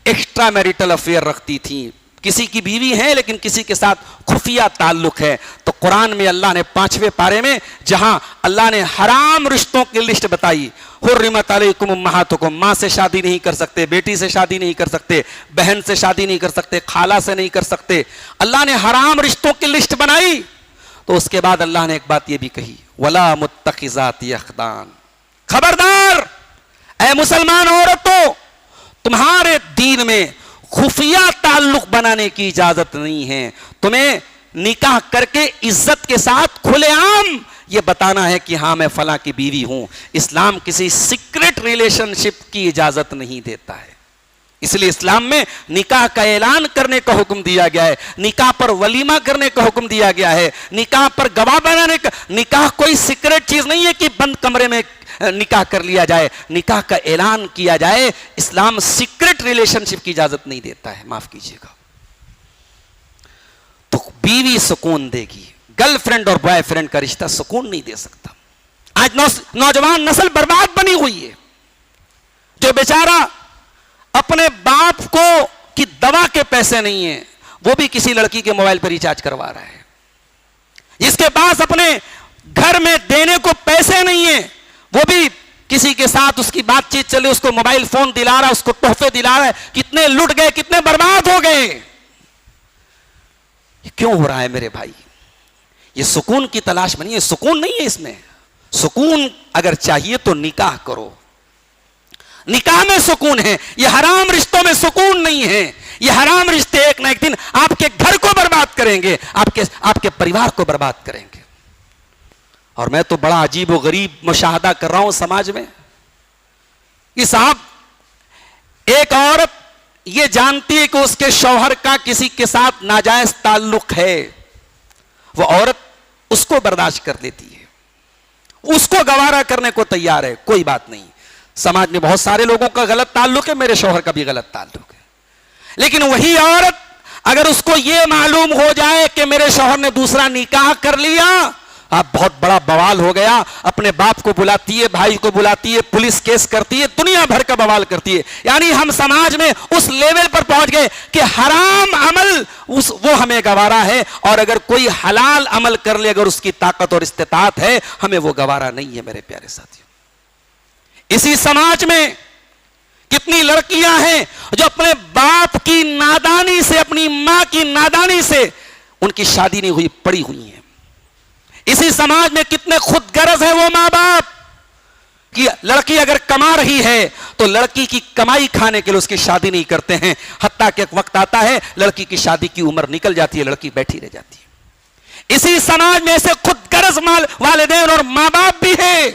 एक्स्ट्रा मैरिटल अफेयर रखती थी। किसी की बीवी है लेकिन किसी के साथ खुफिया ताल्लुक है। तो कुरान में अल्लाह ने 5वें पारे में जहां अल्लाह ने हराम रिश्तों की लिस्ट बताई, हुर्रिमत अलैकुम उम्महातुकुम, मां से शादी नहीं कर सकते, बेटी से शादी नहीं कर सकते, बहन से शादी नहीं कर सकते, खाला से नहीं कर सकते, अल्लाह ने हराम रिश्तों की लिस्ट बनाई। तो उसके बाद अल्लाह ने एक बात यह भी कही, वला मुत्तखिजाति अख्दान, खबरदार ऐ मुसलमान औरतों, तुम्हारे दीन में खुफिया ताल्लुक बनाने की इजाजत नहीं है। तुम्हें निकाह करके इज्जत के साथ खुलेआम ये बताना है कि हां मैं फला की बीवी हूं। इस्लाम किसी सीक्रेट रिलेशनशिप की इजाजत नहीं देता है। इसलिए इस्लाम में निकाह का ऐलान करने का हुक्म दिया गया है, निकाह पर वलीमा करने का हुक्म दिया गया है, निकाह पर गवाह बनाने का। निकाह कोई सीक्रेट चीज नहीं है कि बंद कमरे में निकाह कर लिया जाए, निकाह का ऐलान किया जाए। इस्लाम सीक्रेट रिलेशनशिप की इजाजत नहीं देता है, माफ कीजिएगा। तो बीवी सुकून देगी, गर्लफ्रेंड और बॉयफ्रेंड का रिश्ता सुकून नहीं दे सकता। आज नौजवान नस्ल बर्बाद बनी हुई है। जो बेचारा अपने बाप को की दवा के पैसे नहीं है, वो भी किसी लड़की के मोबाइल पर रिचार्ज करवा रहा है। जिसके पास अपने घर में देने को पैसे नहीं है, वो भी किसी के साथ उसकी बातचीत चले, उसको मोबाइल फोन दिला रहा है, उसको तोहफे दिला रहा है। कितने लुट गए, कितने बर्बाद हो गए। ये क्यों हो रहा है मेरे भाई? ये सुकून की तलाश में नहीं है, सुकून नहीं है इसमें। सुकून अगर चाहिए तो निकाह करो, निकाह में सुकून है। ये हराम रिश्तों में सुकून नहीं है। ये हराम रिश्ते एक ना एक दिन आपके घर को बर्बाद करेंगे, आपके परिवार को बर्बाद करेंगे। और मैं तो बड़ा अजीब व गरीब मुशाहदा कर रहा हूं समाज में कि साहब, एक औरत ये जानती है कि उसके शौहर का किसी के साथ नाजायज ताल्लुक है, वो औरत उसको बर्दाश्त कर लेती है, उसको गवारा करने को तैयार है, कोई बात नहीं। समाज में बहुत सारे लोगों का गलत ताल्लुक है, मेरे शौहर का भी गलत ताल्लुक है। लेकिन वही औरत अगर उसको यह मालूम हो जाए कि मेरे शौहर ने दूसरा निकाह कर लिया, अब बहुत बड़ा बवाल हो गया। अपने बाप को बुलाती है, भाई को बुलाती है, पुलिस केस करती है, दुनिया भर का बवाल करती है। यानी हम समाज में उस लेवल पर पहुंच गए कि हराम अमल वो हमें गवारा है, और अगर कोई हलाल अमल कर ले, अगर उसकी ताकत और इस्तिताअत है, हमें वो गवारा नहीं है। मेरे प्यारे साथियों, इसी समाज में कितनी लड़कियां हैं जो अपने बाप की नादानी से, अपनी मां की नादानी से उनकी शादी नहीं हुई, पड़ी हुई हैं। इसी समाज में कितने खुदगर्ज है वो मां बाप कि लड़की अगर कमा रही है तो लड़की की कमाई खाने के लिए उसकी शादी नहीं करते हैं। हत्ता कि एक वक्त आता है लड़की की शादी की उम्र निकल जाती है, लड़की बैठी रह जाती है। इसी समाज में ऐसे खुदगर्ज वालिदैन और मां बाप भी है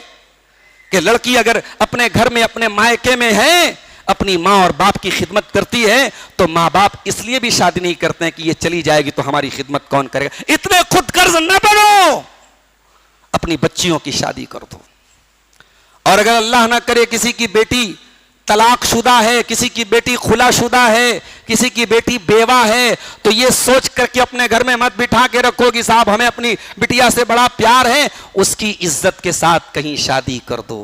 कि लड़की अगर अपने घर में, अपने मायके में है, अपनी मां और बाप की खिदमत करती है, तो मां बाप इसलिए भी शादी नहीं करते हैं कि ये चली जाएगी तो हमारी खिदमत कौन करेगा। इतने खुदगर्ज न बनो, अपनी बच्चियों की शादी कर दो। और अगर अल्लाह ना करे किसी की बेटी तलाकशुदा है, किसी की बेटी खुलाशुदा है, किसी की बेटी बेवा है, तो ये सोच करके अपने घर में मत बिठा के रखो कि साहब हमें अपनी बिटिया से बड़ा प्यार है, उसकी इज्जत के साथ कहीं शादी कर दो।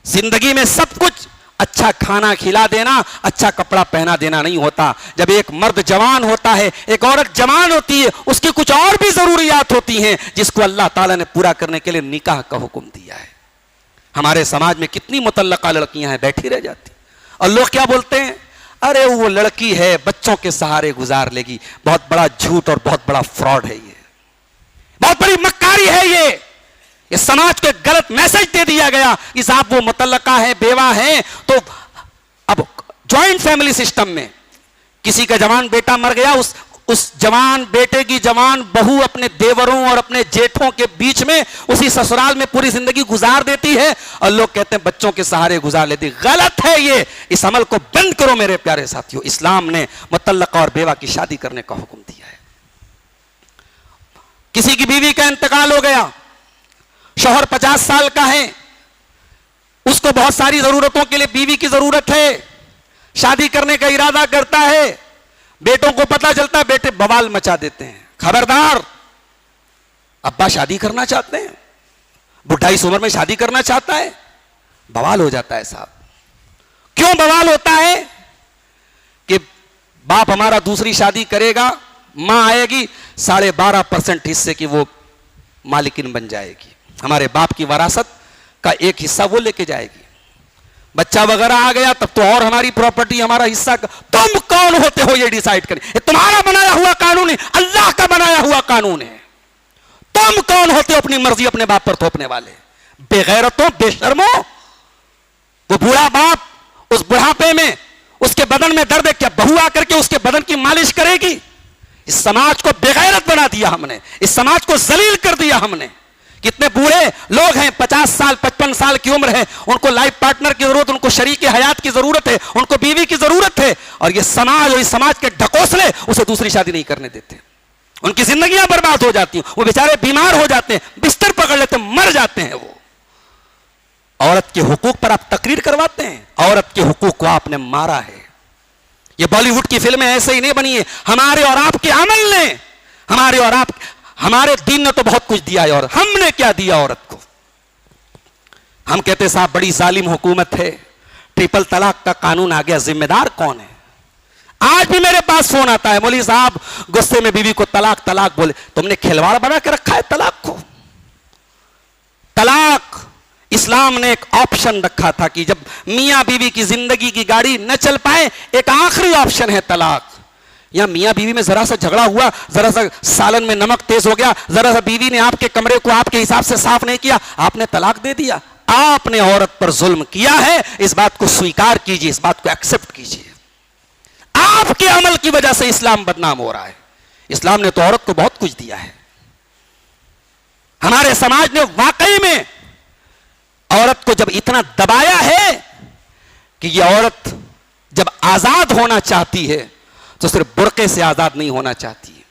जिंदगी में सब कुछ अच्छा खाना खिला देना, अच्छा कपड़ा पहना देना नहीं होता। जब एक मर्द जवान होता है, एक औरत जवान होती है, उसकी कुछ और भी जरूरियात होती हैं जिसको अल्लाह ताला ने पूरा करने के लिए निकाह का हुक्म दिया है। हमारे समाज में कितनी मुतल्लका लड़कियां हैं, बैठी रह जाती, और लोग क्या बोलते हैं, अरे वो लड़की है, बच्चों के सहारे गुजार लेगी। बहुत बड़ा झूठ और बहुत बड़ा फ्रॉड है ये, बहुत बड़ी मक्कारी है ये समाज को गलत मैसेज दे दिया गया कि साहब वो मुतल्लका है, बेवा है। तो अब ज्वाइंट फैमिली सिस्टम में किसी का जवान बेटा मर गया, उस जवान बेटे की जवान बहू अपने देवरों और अपने जेठों के बीच में उसी ससुराल में पूरी जिंदगी गुजार देती है और लोग कहते हैं बच्चों के सहारे गुजार लेती। गलत है ये, इस अमल को बंद करो मेरे प्यारे साथियों। इस्लाम ने मुतल्लका और बेवा की शादी करने का हुक्म दिया है। किसी की बीवी का इंतकाल हो गया, शौहर 50 साल का है, उसको बहुत सारी जरूरतों के लिए बीवी की जरूरत है, शादी करने का इरादा करता है, बेटों को पता चलता है, बेटे बवाल मचा देते हैं, खबरदार अब्बा शादी करना चाहते हैं, बुढ़ाई इस उम्र में शादी करना चाहता है, बवाल हो जाता है साहब। क्यों बवाल होता है? कि बाप हमारा दूसरी शादी करेगा, मां आएगी 12.5% हिस्से की वो मालिकिन बन जाएगी, हमारे बाप की वरासत का एक हिस्सा वो लेके जाएगी। बच्चा वगैरह आ गया तब तो और हमारी प्रॉपर्टी, हमारा हिस्सा। तुम कौन होते हो ये डिसाइड करें? ये तुम्हारा बनाया हुआ कानून है, अल्लाह का बनाया हुआ कानून है। तुम कौन होते हो अपनी मर्जी अपने बाप पर थोपने वाले? बेगैरतों, बेशर्मो। वो बूढ़ा बाप उस बुढ़ापे में उसके बदन में दर्द है, क्या बहू आकर के उसके बदन की मालिश करेगी? इस समाज को बेगैरत बना दिया हमने, इस समाज को जलील कर दिया हमने। कितने बूढ़े लोग हैं, 50 साल 55 साल की उम्र है, उनको लाइफ पार्टनर की जरूरत, उनको शरीके हयात की जरूरत है, उनको बीवी की जरूरत है, और ये समाज और इस समाज के ढकोसले उसे दूसरी शादी नहीं करने देते। उनकी जिंदगियां बर्बाद हो जाती हैं, वो बेचारे बीमार हो जाते हैं, बिस्तर पकड़ लेते हैं, मर जाते हैं। वो औरत के हुकूक पर आप तकरीर करवाते हैं, औरत के हुकूक को आपने मारा है। ये बॉलीवुड की फिल्में ऐसे ही नहीं बनी है, हमारे और आपके अमल ने, हमारे दीन ने तो बहुत कुछ दिया है, और हमने क्या दिया औरत को? हम कहते साहब बड़ी जालिम हुकूमत है, ट्रिपल तलाक का कानून आ गया, जिम्मेदार कौन है? आज भी मेरे पास फोन आता है, मौलवी साहब गुस्से में बीवी को तलाक तलाक बोले। तुमने खिलवाड़ बना के रखा है तलाक को। तलाक इस्लाम ने एक ऑप्शन रखा था कि जब मियां बीवी की जिंदगी की गाड़ी न चल पाए, एक आखिरी ऑप्शन है तलाक। या मियां बीवी में जरा सा झगड़ा हुआ, जरा सा सालन में नमक तेज हो गया, जरा सा बीवी ने आपके कमरे को आपके हिसाब से साफ नहीं किया, आपने तलाक दे दिया। आपने औरत पर जुल्म किया है, इस बात को स्वीकार कीजिए, इस बात को एक्सेप्ट कीजिए। आपके अमल की वजह से इस्लाम बदनाम हो रहा है। इस्लाम ने तो औरत को बहुत कुछ दिया है। हमारे समाज ने वाकई में औरत को जब इतना दबाया है कि यह औरत जब आजाद होना चाहती है तो सिर्फ बुर्के से आजाद नहीं होना चाहती है,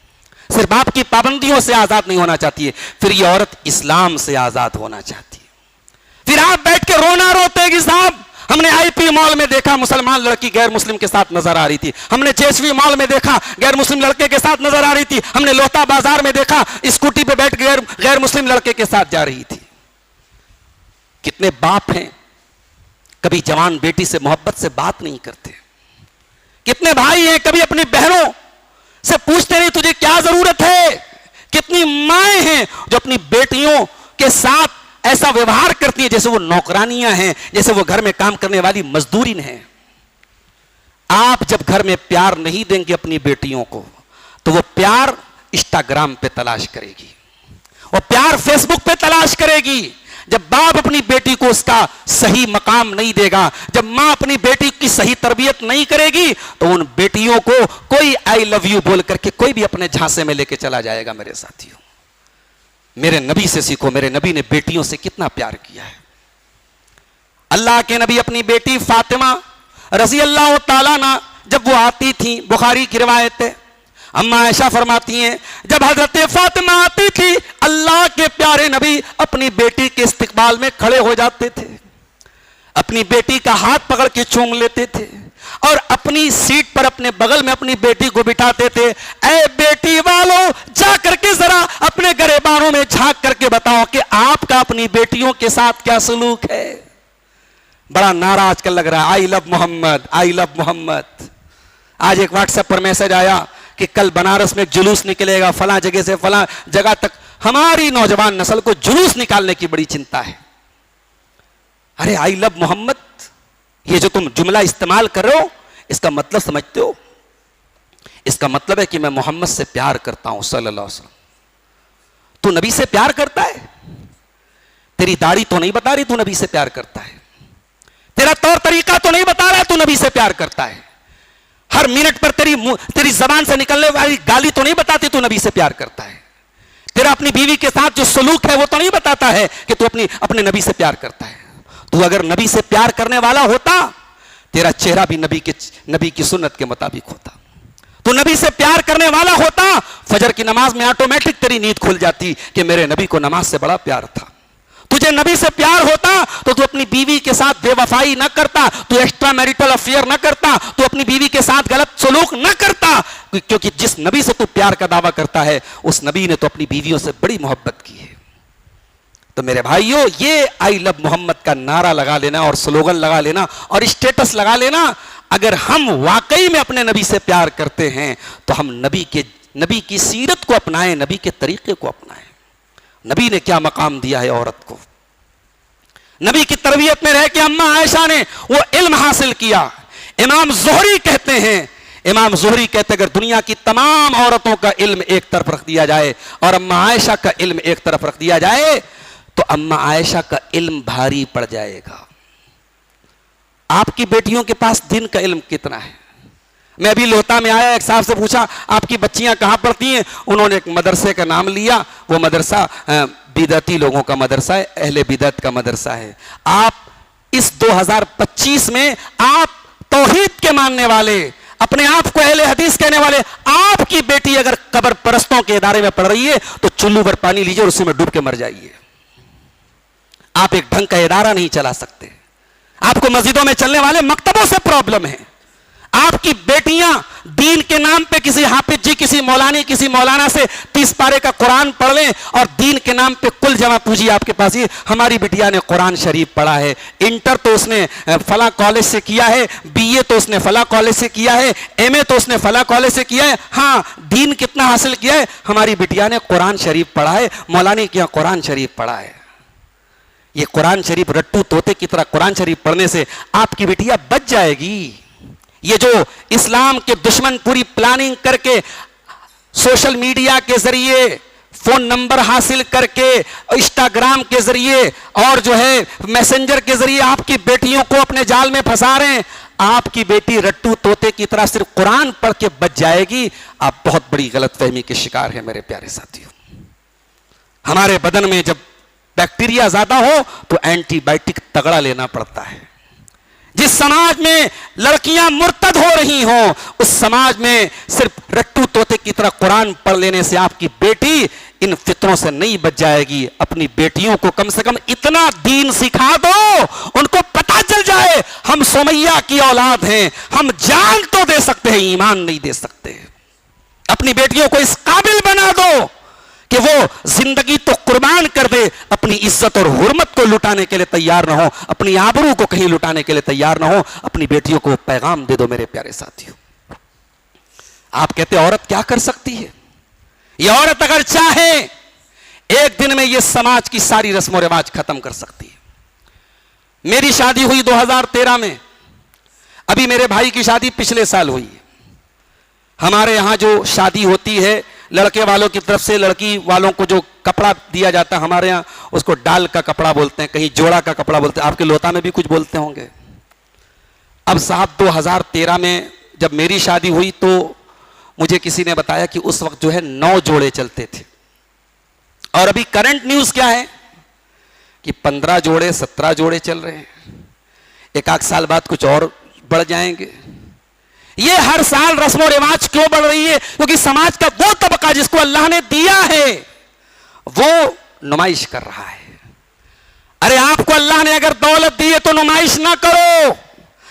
सिर्फ बाप की पाबंदियों से आजाद नहीं होना चाहती है, फिर यह औरत इस्लाम से आजाद होना चाहती है। फिर आप बैठ के रोना रोते हैं कि साहब हमने आईपी मॉल में देखा मुसलमान लड़की गैर मुस्लिम के साथ नजर आ रही थी, हमने जेएसवी मॉल में देखा गैर मुस्लिम लड़के के साथ नजर आ रही थी, हमने लोता बाजार में देखा स्कूटी पे बैठ गैर मुस्लिम लड़के के साथ जा रही थी। कितने बाप हैं कभी जवान बेटी से मोहब्बत से बात नहीं करते। कितने भाई हैं कभी अपनी बहनों से पूछते नहीं तुझे क्या जरूरत है। कितनी माएं हैं जो अपनी बेटियों के साथ ऐसा व्यवहार करती हैं जैसे वो नौकरानियां हैं, जैसे वो घर में काम करने वाली मजदूरिन हैं। आप जब घर में प्यार नहीं देंगे अपनी बेटियों को तो वो प्यार इंस्टाग्राम पे तलाश करेगी, वो प्यार फेसबुक पे तलाश करेगी। जब बाप अपनी बेटी को उसका सही मकाम नहीं देगा, जब मां अपनी बेटी की सही तरबियत नहीं करेगी, तो उन बेटियों को कोई आई लव यू बोल करके कोई भी अपने झांसे में लेके चला जाएगा। मेरे साथियों, मेरे नबी से सीखो, मेरे नबी ने बेटियों से कितना प्यार किया है। अल्लाह के नबी अपनी बेटी फातिमा रजी अल्लाह ताला ना जब वो आती थी, बुखारी की रिवायत है, अम्मा आयशा फरमाती हैं जब हजरत फातिमा आती थी अल्लाह के प्यारे नबी अपनी बेटी के इस्तकबाल में खड़े हो जाते थे, अपनी बेटी का हाथ पकड़ के चूम लेते थे और अपनी सीट पर अपने बगल में अपनी बेटी को बिठाते थे। ऐ बेटी वालों, जा करके जरा अपने गरेबानों में झांक करके बताओ कि आपका अपनी बेटियों के साथ क्या सलूक है। बड़ा नारा आजकल लग रहा है, I love Mohammad, I love Mohammad. आज एक व्हाट्सएप पर मैसेज आया कि कल बनारस में एक जुलूस निकलेगा, फला जगह से फला जगह तक। हमारी नौजवान नस्ल को जुलूस निकालने की बड़ी चिंता है। अरे आई लव मोहम्मद, ये जो तुम जुमला इस्तेमाल कर रहे हो, इसका मतलब समझते हो? इसका मतलब है कि मैं मोहम्मद से प्यार करता हूं सल्लल्लाहु अलैहि वसल्लम। तू नबी से प्यार करता है? तेरी दाढ़ी तो नहीं बता रही तू नबी से प्यार करता है। तेरा तौर तरीका तो नहीं बता रहा है तू नबी से प्यार करता है। हर मिनट पर तेरी जबान से निकलने वाली गाली तो नहीं बताती तू नबी से प्यार करता है। तेरा अपनी बीवी के साथ जो सलूक है वो तो नहीं बताता है कि तू अपने नबी से प्यार करता है। तू अगर नबी से प्यार करने वाला होता, तेरा चेहरा भी नबी की सुन्नत के मुताबिक होता। तू नबी से प्यार करने वाला होता, फजर की नमाज में ऑटोमेटिक तेरी नींद खुल जाती कि मेरे नबी को नमाज से बड़ा प्यार था। तुझे नबी से प्यार होता तो तू अपनी बीवी के साथ बेवफाई ना करता, तू एक्स्ट्रा मैरिटल अफेयर ना करता, तू अपनी बीवी के साथ गलत सलूक ना करता, क्योंकि जिस नबी से तू प्यार का दावा करता है उस नबी ने तो अपनी बीवियों से बड़ी मोहब्बत की है। तो मेरे भाइयों, ये आई लव मोहम्मद का नारा लगा लेना और स्लोगन लगा लेना और स्टेटस लगा लेना, अगर हम वाकई में अपने नबी से प्यार करते हैं तो हम नबी की सीरत को अपनाएं, नबी के तरीके को अपनाएं। नबी ने क्या मकाम दिया है औरत को। नबी की तरबियत में रह के अम्मा आयशा ने वो इल्म हासिल किया। इमाम ज़ुहरी कहते हैं, अगर दुनिया की तमाम औरतों का इल्म एक तरफ रख दिया जाए और अम्मा आयशा का इल्म एक तरफ रख दिया जाए तो अम्मा आयशा का इल्म भारी पड़ जाएगा। आपकी बेटियों के पास दिन का इल्म कितना है? मैं अभी लोहता में आया, एक साहब से पूछा आपकी बच्चियां कहां पढ़ती हैं? उन्होंने एक मदरसे का नाम लिया। वो मदरसा बिदअती लोगों का मदरसा है, अहले बिदअत का मदरसा है। आप इस 2025 में आप तौहीद के मानने वाले, अपने आप को अहले हदीस कहने वाले, आपकी बेटी अगर कब्र परस्तों के इदारे में पढ़ रही है तो चुल्लू भर पानी लीजिए और उसी में डूब के मर जाइए। आप एक ढंग का इदारा नहीं चला सकते। आपको मस्जिदों में चलने वाले मकतबों से प्रॉब्लम है। आपकी बेटियां दीन के नाम पे किसी हाफिज जी, किसी मौलाना से 30 पारे का कुरान पढ़ लें और दीन के नाम पे कुल जमा पूंजी आपके पास ही, हमारी बिटिया ने कुरान शरीफ पढ़ा है, इंटर तो उसने फला कॉलेज से किया है, बीए तो उसने फला कॉलेज से किया है, एमए तो उसने फला कॉलेज से किया है। हाँ, दीन कितना हासिल किया है? हमारी बिटिया ने कुरान शरीफ पढ़ा है, मौलाना के यहाँ कुरान शरीफ पढ़ा है। ये कुरान शरीफ रट्टू तोते की तरह कुरान शरीफ पढ़ने से आपकी बिटिया बच जाएगी। ये जो इस्लाम के दुश्मन पूरी प्लानिंग करके सोशल मीडिया के जरिए, फोन नंबर हासिल करके, इंस्टाग्राम के जरिए और जो है मैसेंजर के जरिए आपकी बेटियों को अपने जाल में फंसा रहे हैं, आपकी बेटी रट्टू तोते की तरह सिर्फ कुरान पढ़ के बच जाएगी। आप बहुत बड़ी गलतफहमी के शिकार हैं मेरे प्यारे साथियों। हमारे बदन में जब बैक्टीरिया ज्यादा हो तो एंटीबायोटिक तगड़ा लेना पड़ता है। जिस समाज में लड़कियां मुर्तद हो रही हों, उस समाज में सिर्फ रट्टू तोते की तरह कुरान पढ़ लेने से आपकी बेटी इन फितरों से नहीं बच जाएगी। अपनी बेटियों को कम से कम इतना दीन सिखा दो, उनको पता चल जाए हम सुमैया की औलाद हैं, हम जान तो दे सकते हैं, ईमान नहीं दे सकते। अपनी बेटियों को इस काबिल बना दो कि वो जिंदगी तो कुर्बान कर दे, अपनी इज्जत और हुर्मत को लुटाने के लिए तैयार ना हो, अपनी आबरू को कहीं लुटाने के लिए तैयार ना हो। अपनी बेटियों को पैगाम दे दो मेरे प्यारे साथियों। आप कहते औरत क्या कर सकती है? ये औरत अगर चाहे एक दिन में ये समाज की सारी रस्म रिवाज खत्म कर सकती है। मेरी शादी हुई 2013 में, अभी मेरे भाई की शादी पिछले साल हुई है। हमारे यहां जो शादी होती है, लड़के वालों की तरफ से लड़की वालों को जो कपड़ा दिया जाता है, हमारे यहाँ उसको डाल का कपड़ा बोलते हैं, कहीं जोड़ा का कपड़ा बोलते हैं, आपके लोता में भी कुछ बोलते होंगे। अब साहब 2013 में जब मेरी शादी हुई तो मुझे किसी ने बताया कि उस वक्त जो है 9 जोड़े चलते थे और अभी करंट न्यूज क्या है कि 15 जोड़े 17 जोड़े चल रहे हैं। एक आध साल बाद कुछ और बढ़ जाएंगे। ये हर साल रस्म रिवाज क्यों बढ़ रही है? क्योंकि समाज का वो तबका जिसको अल्लाह ने दिया है वो नुमाइश कर रहा है। अरे आपको अल्लाह ने अगर दौलत दी है तो नुमाइश ना करो,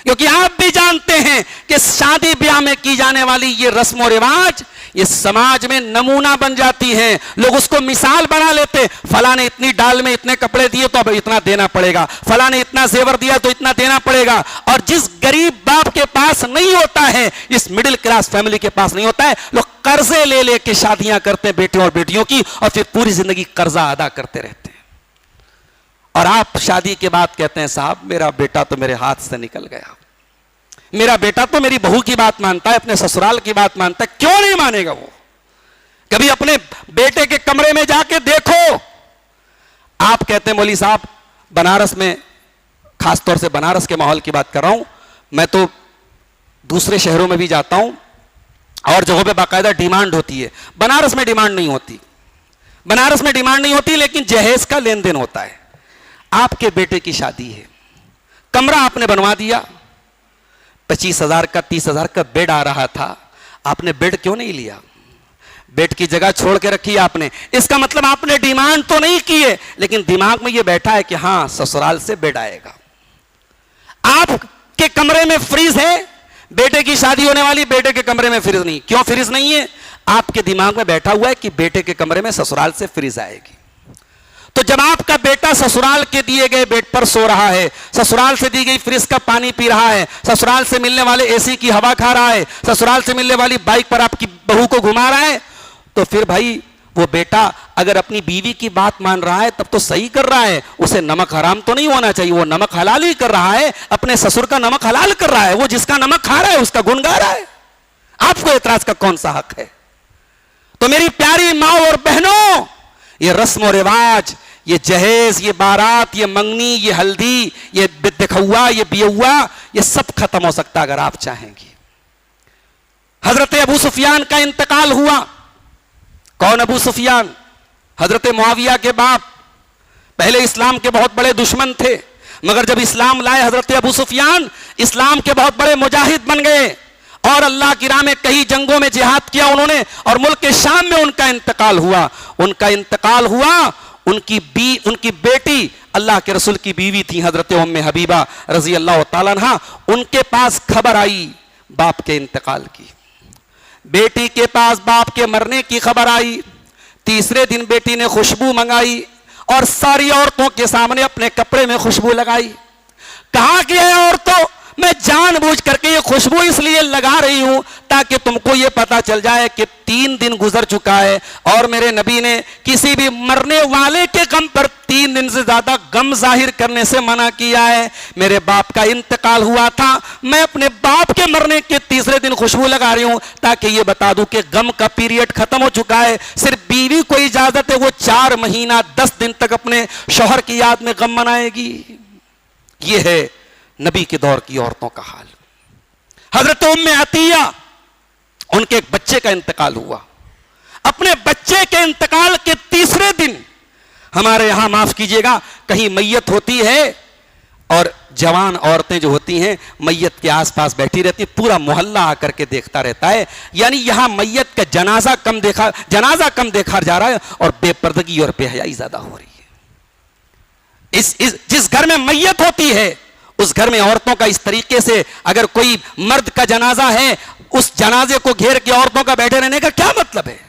क्योंकि आप भी जानते हैं कि शादी ब्याह में की जाने वाली ये रस्म रिवाज ये समाज में नमूना बन जाती हैं। लोग उसको मिसाल बना लेते, फला ने इतनी डाल में इतने कपड़े दिए तो अब इतना देना पड़ेगा, फला ने इतना जेवर दिया तो इतना देना पड़ेगा। और जिस गरीब बाप के पास नहीं होता है, इस मिडिल क्लास फैमिली के पास नहीं होता है, लोग कर्जे ले लेके शादियां करते हैं बेटे और बेटियों की, और फिर पूरी जिंदगी कर्जा अदा करते रहते हैं। और आप शादी के बाद कहते हैं साहब मेरा बेटा तो मेरे हाथ से निकल गया, मेरा बेटा तो मेरी बहू की बात मानता है, अपने ससुराल की बात मानता है, क्यों नहीं मानेगा वो? कभी अपने बेटे के कमरे में जाके देखो। आप कहते हैं मौलवी साहब बनारस में, खासतौर से बनारस के माहौल की बात कर रहा हूं, मैं तो दूसरे शहरों में भी जाता हूं और जगहों पे बाकायदा डिमांड होती है। बनारस में डिमांड नहीं होती, बनारस में डिमांड नहीं होती, लेकिन जहेज का लेन देन होता है। आपके बेटे की शादी है, कमरा आपने बनवा दिया, 25,000 का 30,000 का बेड आ रहा था, आपने बेड क्यों नहीं लिया? बेड की जगह छोड़ के रखी आपने। इसका मतलब आपने डिमांड तो नहीं की है, लेकिन दिमाग में यह बैठा है कि हां ससुराल से बेड आएगा। आपके कमरे में फ्रिज है, बेटे की शादी होने वाली, बेटे के कमरे में फ्रिज नहीं। क्यों फ्रिज नहीं है? आपके दिमाग में बैठा हुआ है कि बेटे के कमरे में ससुराल से फ्रिज आएगी। तो जब आपका बेटा ससुराल के दिए गए बेड पर सो रहा है, ससुराल से दी गई फ्रिज का पानी पी रहा है, ससुराल से मिलने वाले एसी की हवा खा रहा है, ससुराल से मिलने वाली बाइक पर आपकी बहू को घुमा रहा है, तो फिर भाई वो बेटा अगर अपनी बीवी की बात मान रहा है तब तो सही कर रहा है। उसे नमक हराम तो नहीं होना चाहिए, वो नमक हलाल ही कर रहा है, अपने ससुर का नमक हलाल कर रहा है। वो जिसका नमक खा रहा है उसका गुण गा रहा है। आपको एतराज का कौन सा हक है? तो मेरी प्यारी माँ और बहनों, ये रस्म और रिवाज, ये जहेज, ये बारात, ये मंगनी, ये हल्दी, ये दिखौआ, ये बियौआ, ये सब खत्म हो सकता अगर आप चाहेंगे। हजरत अबू सुफियान का इंतकाल हुआ। कौन अबू सुफियान? हजरत मुआविया के बाप। पहले इस्लाम के बहुत बड़े दुश्मन थे, मगर जब इस्लाम लाए हजरत अबू सुफियान इस्लाम के बहुत बड़े मुजाहिद बन गए और अल्लाह की राह में कई जंगों में जिहाद किया उन्होंने, और मुल्क के शाम में उनका इंतकाल हुआ। उनका इंतकाल हुआ, उनकी बेटी अल्लाह के रसूल की बीवी थी हजरत उम्मे हबीबा रजी अल्लाह तआला अन्हा, उनके पास खबर आई बाप के इंतकाल की। बेटी के पास बाप के मरने की खबर आई। तीसरे दिन बेटी ने खुशबू मंगाई और सारी औरतों के सामने अपने कपड़े में खुशबू लगाई। कहा कि है औरतों, मैं जानबूझ करके ये खुशबू इसलिए लगा रही हूं ताकि तुमको ये पता चल जाए कि 3 दिन गुजर चुका है और मेरे नबी ने किसी भी मरने वाले के गम पर 3 दिन से ज्यादा गम जाहिर करने से मना किया है। मेरे बाप का इंतकाल हुआ था, मैं अपने बाप के मरने के तीसरे दिन खुशबू लगा रही हूं ताकि ये बता दूं कि गम का पीरियड खत्म हो चुका है। सिर्फ बीवी को इजाजत है वो 4 महीना 10 दिन तक अपने शौहर की याद में गम मनाएगी। ये है नबी के दौर की औरतों का हाल। हजरत उम्मे अतिया, उनके एक बच्चे का इंतकाल हुआ। अपने बच्चे के इंतकाल के तीसरे दिन, हमारे यहां माफ कीजिएगा कहीं मैयत होती है और जवान औरतें जो होती हैं मैयत के आसपास बैठी रहती, पूरा मोहल्ला आकर के देखता रहता है। यानी यहां मैयत का जनाजा कम देखा जा रहा है और बेपर्दगी और बेहयाई ज्यादा हो रही है। जिस घर में मैयत होती है उस घर में औरतों का इस तरीके से, अगर कोई मर्द का जनाजा है उस जनाजे को घेर के औरतों का बैठे रहने का क्या मतलब है?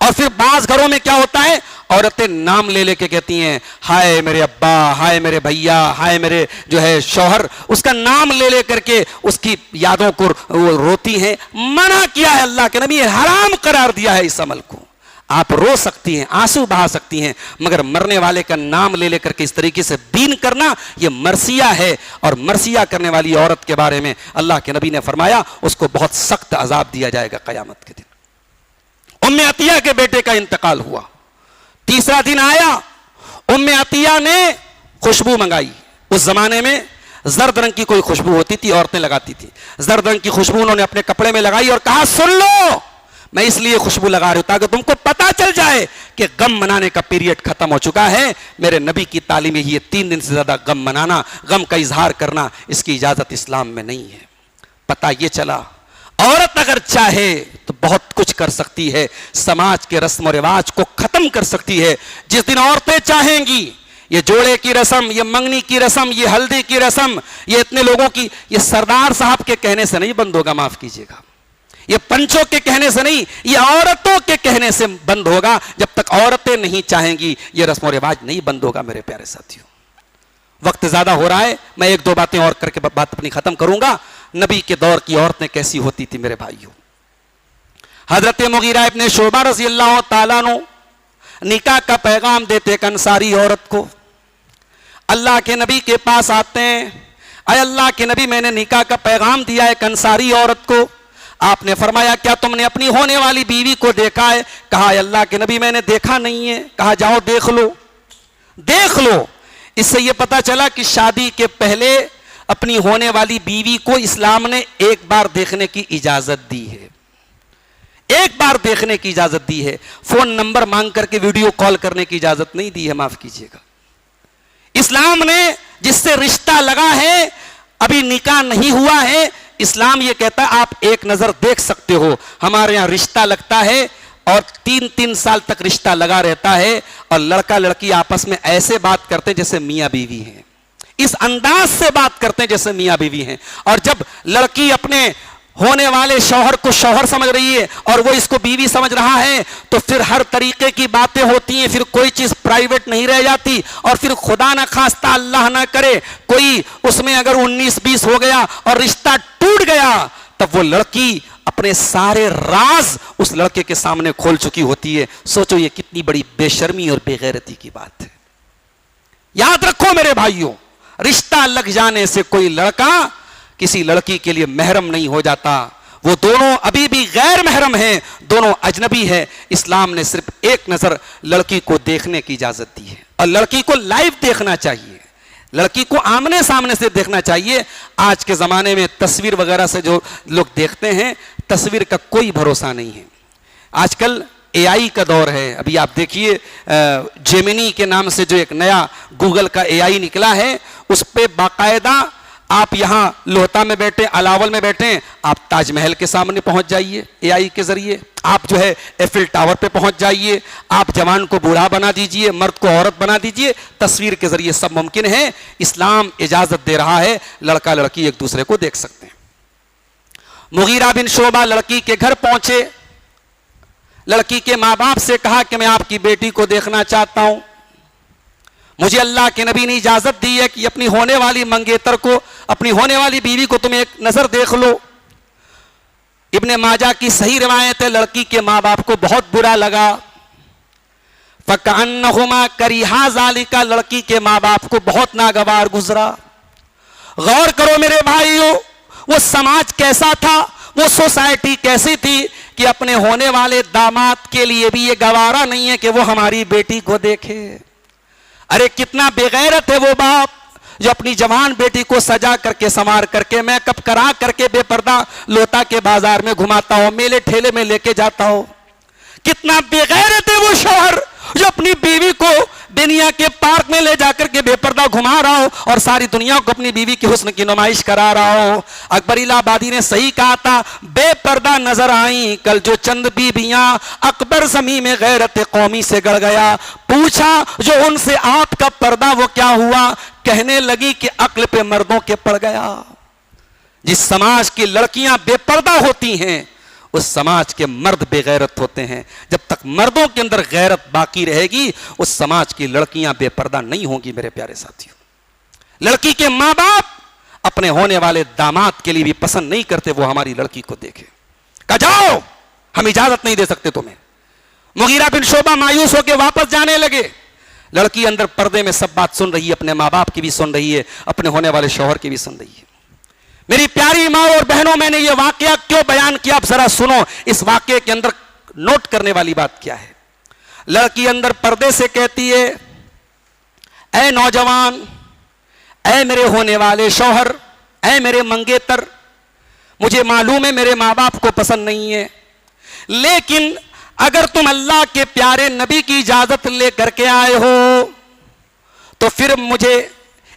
और फिर बाज घरों में क्या होता है, औरतें नाम ले लेके कहती हैं हाय मेरे अब्बा, हाय मेरे भैया, हाय मेरे जो है शौहर, उसका नाम ले ले करके उसकी यादों को वो रोती हैं। मना किया है अल्लाह के नबी, हराम करार दिया है इस अमल को। आप रो सकती हैं, आंसू बहा सकती हैं, मगर मरने वाले का नाम ले लेकर के इस तरीके से दीन करना यह मरसिया है। और मरसिया करने वाली औरत के बारे में अल्लाह के नबी ने फरमाया उसको बहुत सख्त अजाब दिया जाएगा क़यामत के दिन। उम्मे अतिया के बेटे का इंतकाल हुआ। तीसरा दिन आया, उम्मे अतिया ने खुशबू मंगाई। उस जमाने में जर्द रंग की कोई खुशबू होती थी, औरतें लगाती थी। जर्द रंग की खुशबू उन्होंने अपने कपड़े में लगाई और कहा सुन लो, मैं इसलिए खुशबू लगा रही हूं ताकि तुमको पता चल जाए कि गम मनाने का पीरियड खत्म हो चुका है। मेरे नबी की तालीम ये 3 दिन से ज्यादा गम मनाना, गम का इजहार करना, इसकी इजाजत इस्लाम में नहीं है। पता ये चला औरत अगर चाहे तो बहुत कुछ कर सकती है, समाज के रस्म और रिवाज को खत्म कर सकती है। जिस दिन औरतें चाहेंगी, ये जोड़े की रस्म, ये मंगनी की रस्म, ये हल्दी की रस्म, ये इतने लोगों की, ये सरदार साहब के कहने से नहीं बंद होगा, माफ कीजिएगा, ये पंचों के कहने से नहीं, ये औरतों के कहने से बंद होगा। जब तक औरतें नहीं चाहेंगी ये रस्म और रिवाज नहीं बंद होगा। मेरे प्यारे साथियों, वक्त ज्यादा हो रहा है, मैं 1-2 बातें और करके बात अपनी खत्म करूंगा। नबी के दौर की औरतें कैसी होती थी मेरे भाइयों। हजरत मुगीरा इब्ने शुबा रज़ी अल्लाह तआला अन्हु निकाह का पैगाम देते एक अंसारी औरत को। अल्लाह के नबी के पास आते हैं, अय अल्लाह के नबी, मैंने निकाह का पैगाम दिया है एक अंसारी औरत को। आपने फरमाया क्या तुमने अपनी होने वाली बीवी को देखा है? कहा अल्लाह के नबी मैंने देखा नहीं है। कहा जाओ देख लो, देख लो। इससे यह पता चला कि शादी के पहले अपनी होने वाली बीवी को इस्लाम ने एक बार देखने की इजाजत दी है, एक बार देखने की इजाजत दी है। फोन नंबर मांग करके वीडियो कॉल करने की इजाजत नहीं दी है, माफ कीजिएगा। इस्लाम ने जिससे रिश्ता लगा है, अभी निकाह नहीं हुआ है, इस्लाम यह कहता है आप एक नजर देख सकते हो। हमारे यहां रिश्ता लगता है और 3-3 साल तक रिश्ता लगा रहता है, और लड़का लड़की आपस में ऐसे बात करते हैं जैसे मियां बीवी हैं, इस अंदाज से बात करते हैं जैसे मियां बीवी हैं। और जब लड़की अपने होने वाले शौहर को शौहर समझ रही है और वो इसको बीवी समझ रहा है, तो फिर हर तरीके की बातें होती हैं, फिर कोई चीज प्राइवेट नहीं रह जाती। और फिर खुदा ना खास्ता, अल्लाह ना करे, कोई उसमें अगर 19-20 हो गया और रिश्ता टूट गया, तब वो लड़की अपने सारे राज उस लड़के के सामने खोल चुकी होती है। सोचो ये कितनी बड़ी बेशर्मी और बेगैरती की बात है। याद रखो मेरे भाइयों, रिश्ता लग जाने से कोई लड़का किसी लड़की के लिए महरम नहीं हो जाता। वो दोनों अभी भी गैर महरम हैं, दोनों अजनबी हैं। इस्लाम ने सिर्फ एक नजर लड़की को देखने की इजाजत दी है, और लड़की को लाइव देखना चाहिए, लड़की को आमने सामने से देखना चाहिए। आज के जमाने में तस्वीर वगैरह से जो लोग देखते हैं, तस्वीर का कोई भरोसा नहीं है। आजकल एआई का दौर है। अभी आप देखिए जेमिनी के नाम से जो एक नया गूगल का एआई निकला है, उस पर बाकायदा आप यहां लोहता में बैठे, अलावल में बैठे, आप ताजमहल के सामने पहुंच जाइए एआई के जरिए, आप जो है एफिल टावर पे पहुंच जाइए, आप जवान को बूढ़ा बना दीजिए, मर्द को औरत बना दीजिए, तस्वीर के जरिए सब मुमकिन है। इस्लाम इजाजत दे रहा है, लड़का लड़की एक दूसरे को देख सकते हैं। मुगीरा बिन शोबा लड़की के घर पहुंचे, लड़की के मां बाप से कहा कि मैं आपकी बेटी को देखना चाहता हूं, मुझे अल्लाह के नबी ने इजाजत दी है कि अपनी होने वाली मंगेतर को, अपनी होने वाली बीवी को तुम एक नजर देख लो। इब्ने माजा की सही रिवायत है, लड़की के मां बाप को बहुत बुरा लगा। फकअन्नहुमा करिहा ज़ालिका, लड़की के मां बाप को बहुत नागवार गुजरा। गौर करो मेरे भाइयों, वो समाज कैसा था, वो सोसाइटी कैसी थी कि अपने होने वाले दामाद के लिए भी ये गवारा नहीं है कि वो हमारी बेटी को देखे। अरे कितना बेगैरत है वो बाप जो अपनी जवान बेटी को सजा करके, संवार करके, मेकअप करा करके बेपर्दा लोटा के बाजार में घुमाता हो, मेले ठेले में लेके जाता हो। कितना बेगैरत है वो शौहर जो अपनी बीवी को दुनिया के पार्क में ले जाकर के बेपर्दा घुमा रहा हो और सारी दुनिया को अपनी बीवी के हुस्न की नुमाइश करा रहा हो। अकबर इलाहाबादी ने सही कहा था, बेपर्दा नजर आई कल जो चंद बीबियां, अकबर ज़मीं में गैरत कौमी से गड़ गया। पूछा जो उनसे आपका पर्दा वो क्या हुआ, कहने लगी कि अक्ल पे मर्दों के पड़ गया। जिस समाज की लड़कियां बेपर्दा होती हैं, उस समाज के मर्द बेगैरत होते हैं। जब तक मर्दों के अंदर गैरत बाकी रहेगी, उस समाज की लड़कियां बेपर्दा नहीं होंगी। मेरे प्यारे साथियों, लड़की के मां बाप अपने होने वाले दामाद के लिए भी पसंद नहीं करते वो हमारी लड़की को देखे। कहा जाओ, हम इजाजत नहीं दे सकते तुम्हें। मुगीरा बिन शोबा मायूस होकर वापस जाने लगे। लड़की अंदर पर्दे में सब बात सुन रही है, अपने मां बाप की भी सुन रही है, अपने होने वाले शौहर की भी सुन रही है। मेरी प्यारी माँ और बहनों, मैंने ये वाकया क्यों बयान किया, आप जरा सुनो। इस वाकये के अंदर नोट करने वाली बात क्या है। लड़की अंदर पर्दे से कहती है, ऐ नौजवान, ऐ मेरे होने वाले शौहर, ऐ मेरे मंगेतर, मुझे मालूम है मेरे माँ बाप को पसंद नहीं है, लेकिन अगर तुम अल्लाह के प्यारे नबी की इजाजत लेकर के आए हो तो फिर मुझे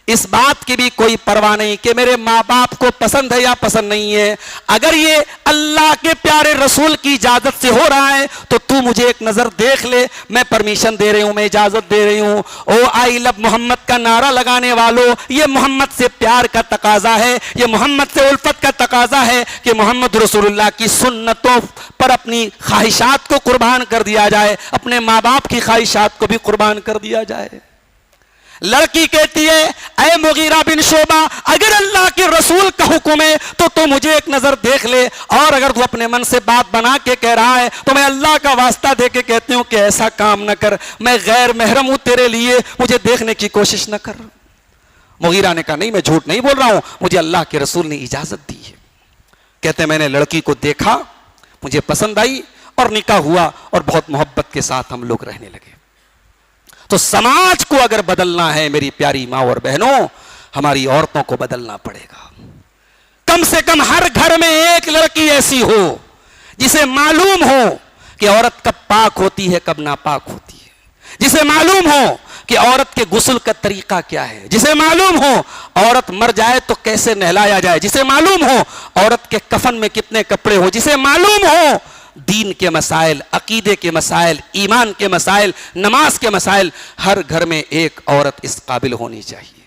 इस बात की भी कोई परवाह नहीं कि मेरे माँ बाप को पसंद है या पसंद नहीं है। अगर ये अल्लाह के प्यारे रसूल की इजाजत से हो रहा है तो तू मुझे एक नजर देख ले, मैं परमिशन दे रही हूं, मैं इजाजत दे रही हूं। ओ आई लव मोहम्मद का नारा लगाने वालों, ये मोहम्मद से प्यार का तकाजा है, ये मोहम्मद से उल्फत का तकाजा है कि मोहम्मद रसूलुल्लाह की सुन्नतों पर अपनी ख्वाहिशात को कुर्बान कर दिया जाए, अपने माँ बाप की ख्वाहिशात को भी कुर्बान कर दिया जाए। लड़की कहती है, ऐ मुगीरा बिन शोबा, अगर अल्लाह के रसूल का हुक्म है तो मुझे एक नजर देख ले, और अगर तू अपने मन से बात बना के कह रहा है तो मैं अल्लाह का वास्ता दे के कहती हूं कि ऐसा काम न कर, मैं गैर महरम हूं तेरे लिए, मुझे देखने की कोशिश न कर। मुगीरा ने कहा नहीं, मैं झूठ नहीं बोल रहा हूं, मुझे अल्लाह के रसूल ने इजाजत दी है। कहते मैंने लड़की को देखा, मुझे पसंद आई और निकाह हुआ और बहुत मोहब्बत के साथ हम लोग रहने लगे। तो समाज को अगर बदलना है मेरी प्यारी माँ और बहनों, हमारी औरतों को बदलना पड़ेगा। कम से कम हर घर में एक लड़की ऐसी हो जिसे मालूम हो कि औरत कब पाक होती है, कब नापाक होती है, जिसे मालूम हो कि औरत के गुस्ल का तरीका क्या है, जिसे मालूम हो औरत मर जाए तो कैसे नहलाया जाए, जिसे मालूम हो औरत के कफन में कितने कपड़े हो, जिसे मालूम हो दीन के मसाइल, अकीदे के मसाइल, ईमान के मसाइल, नमाज के मसाइल। हर घर में एक औरत इस काबिल होनी चाहिए।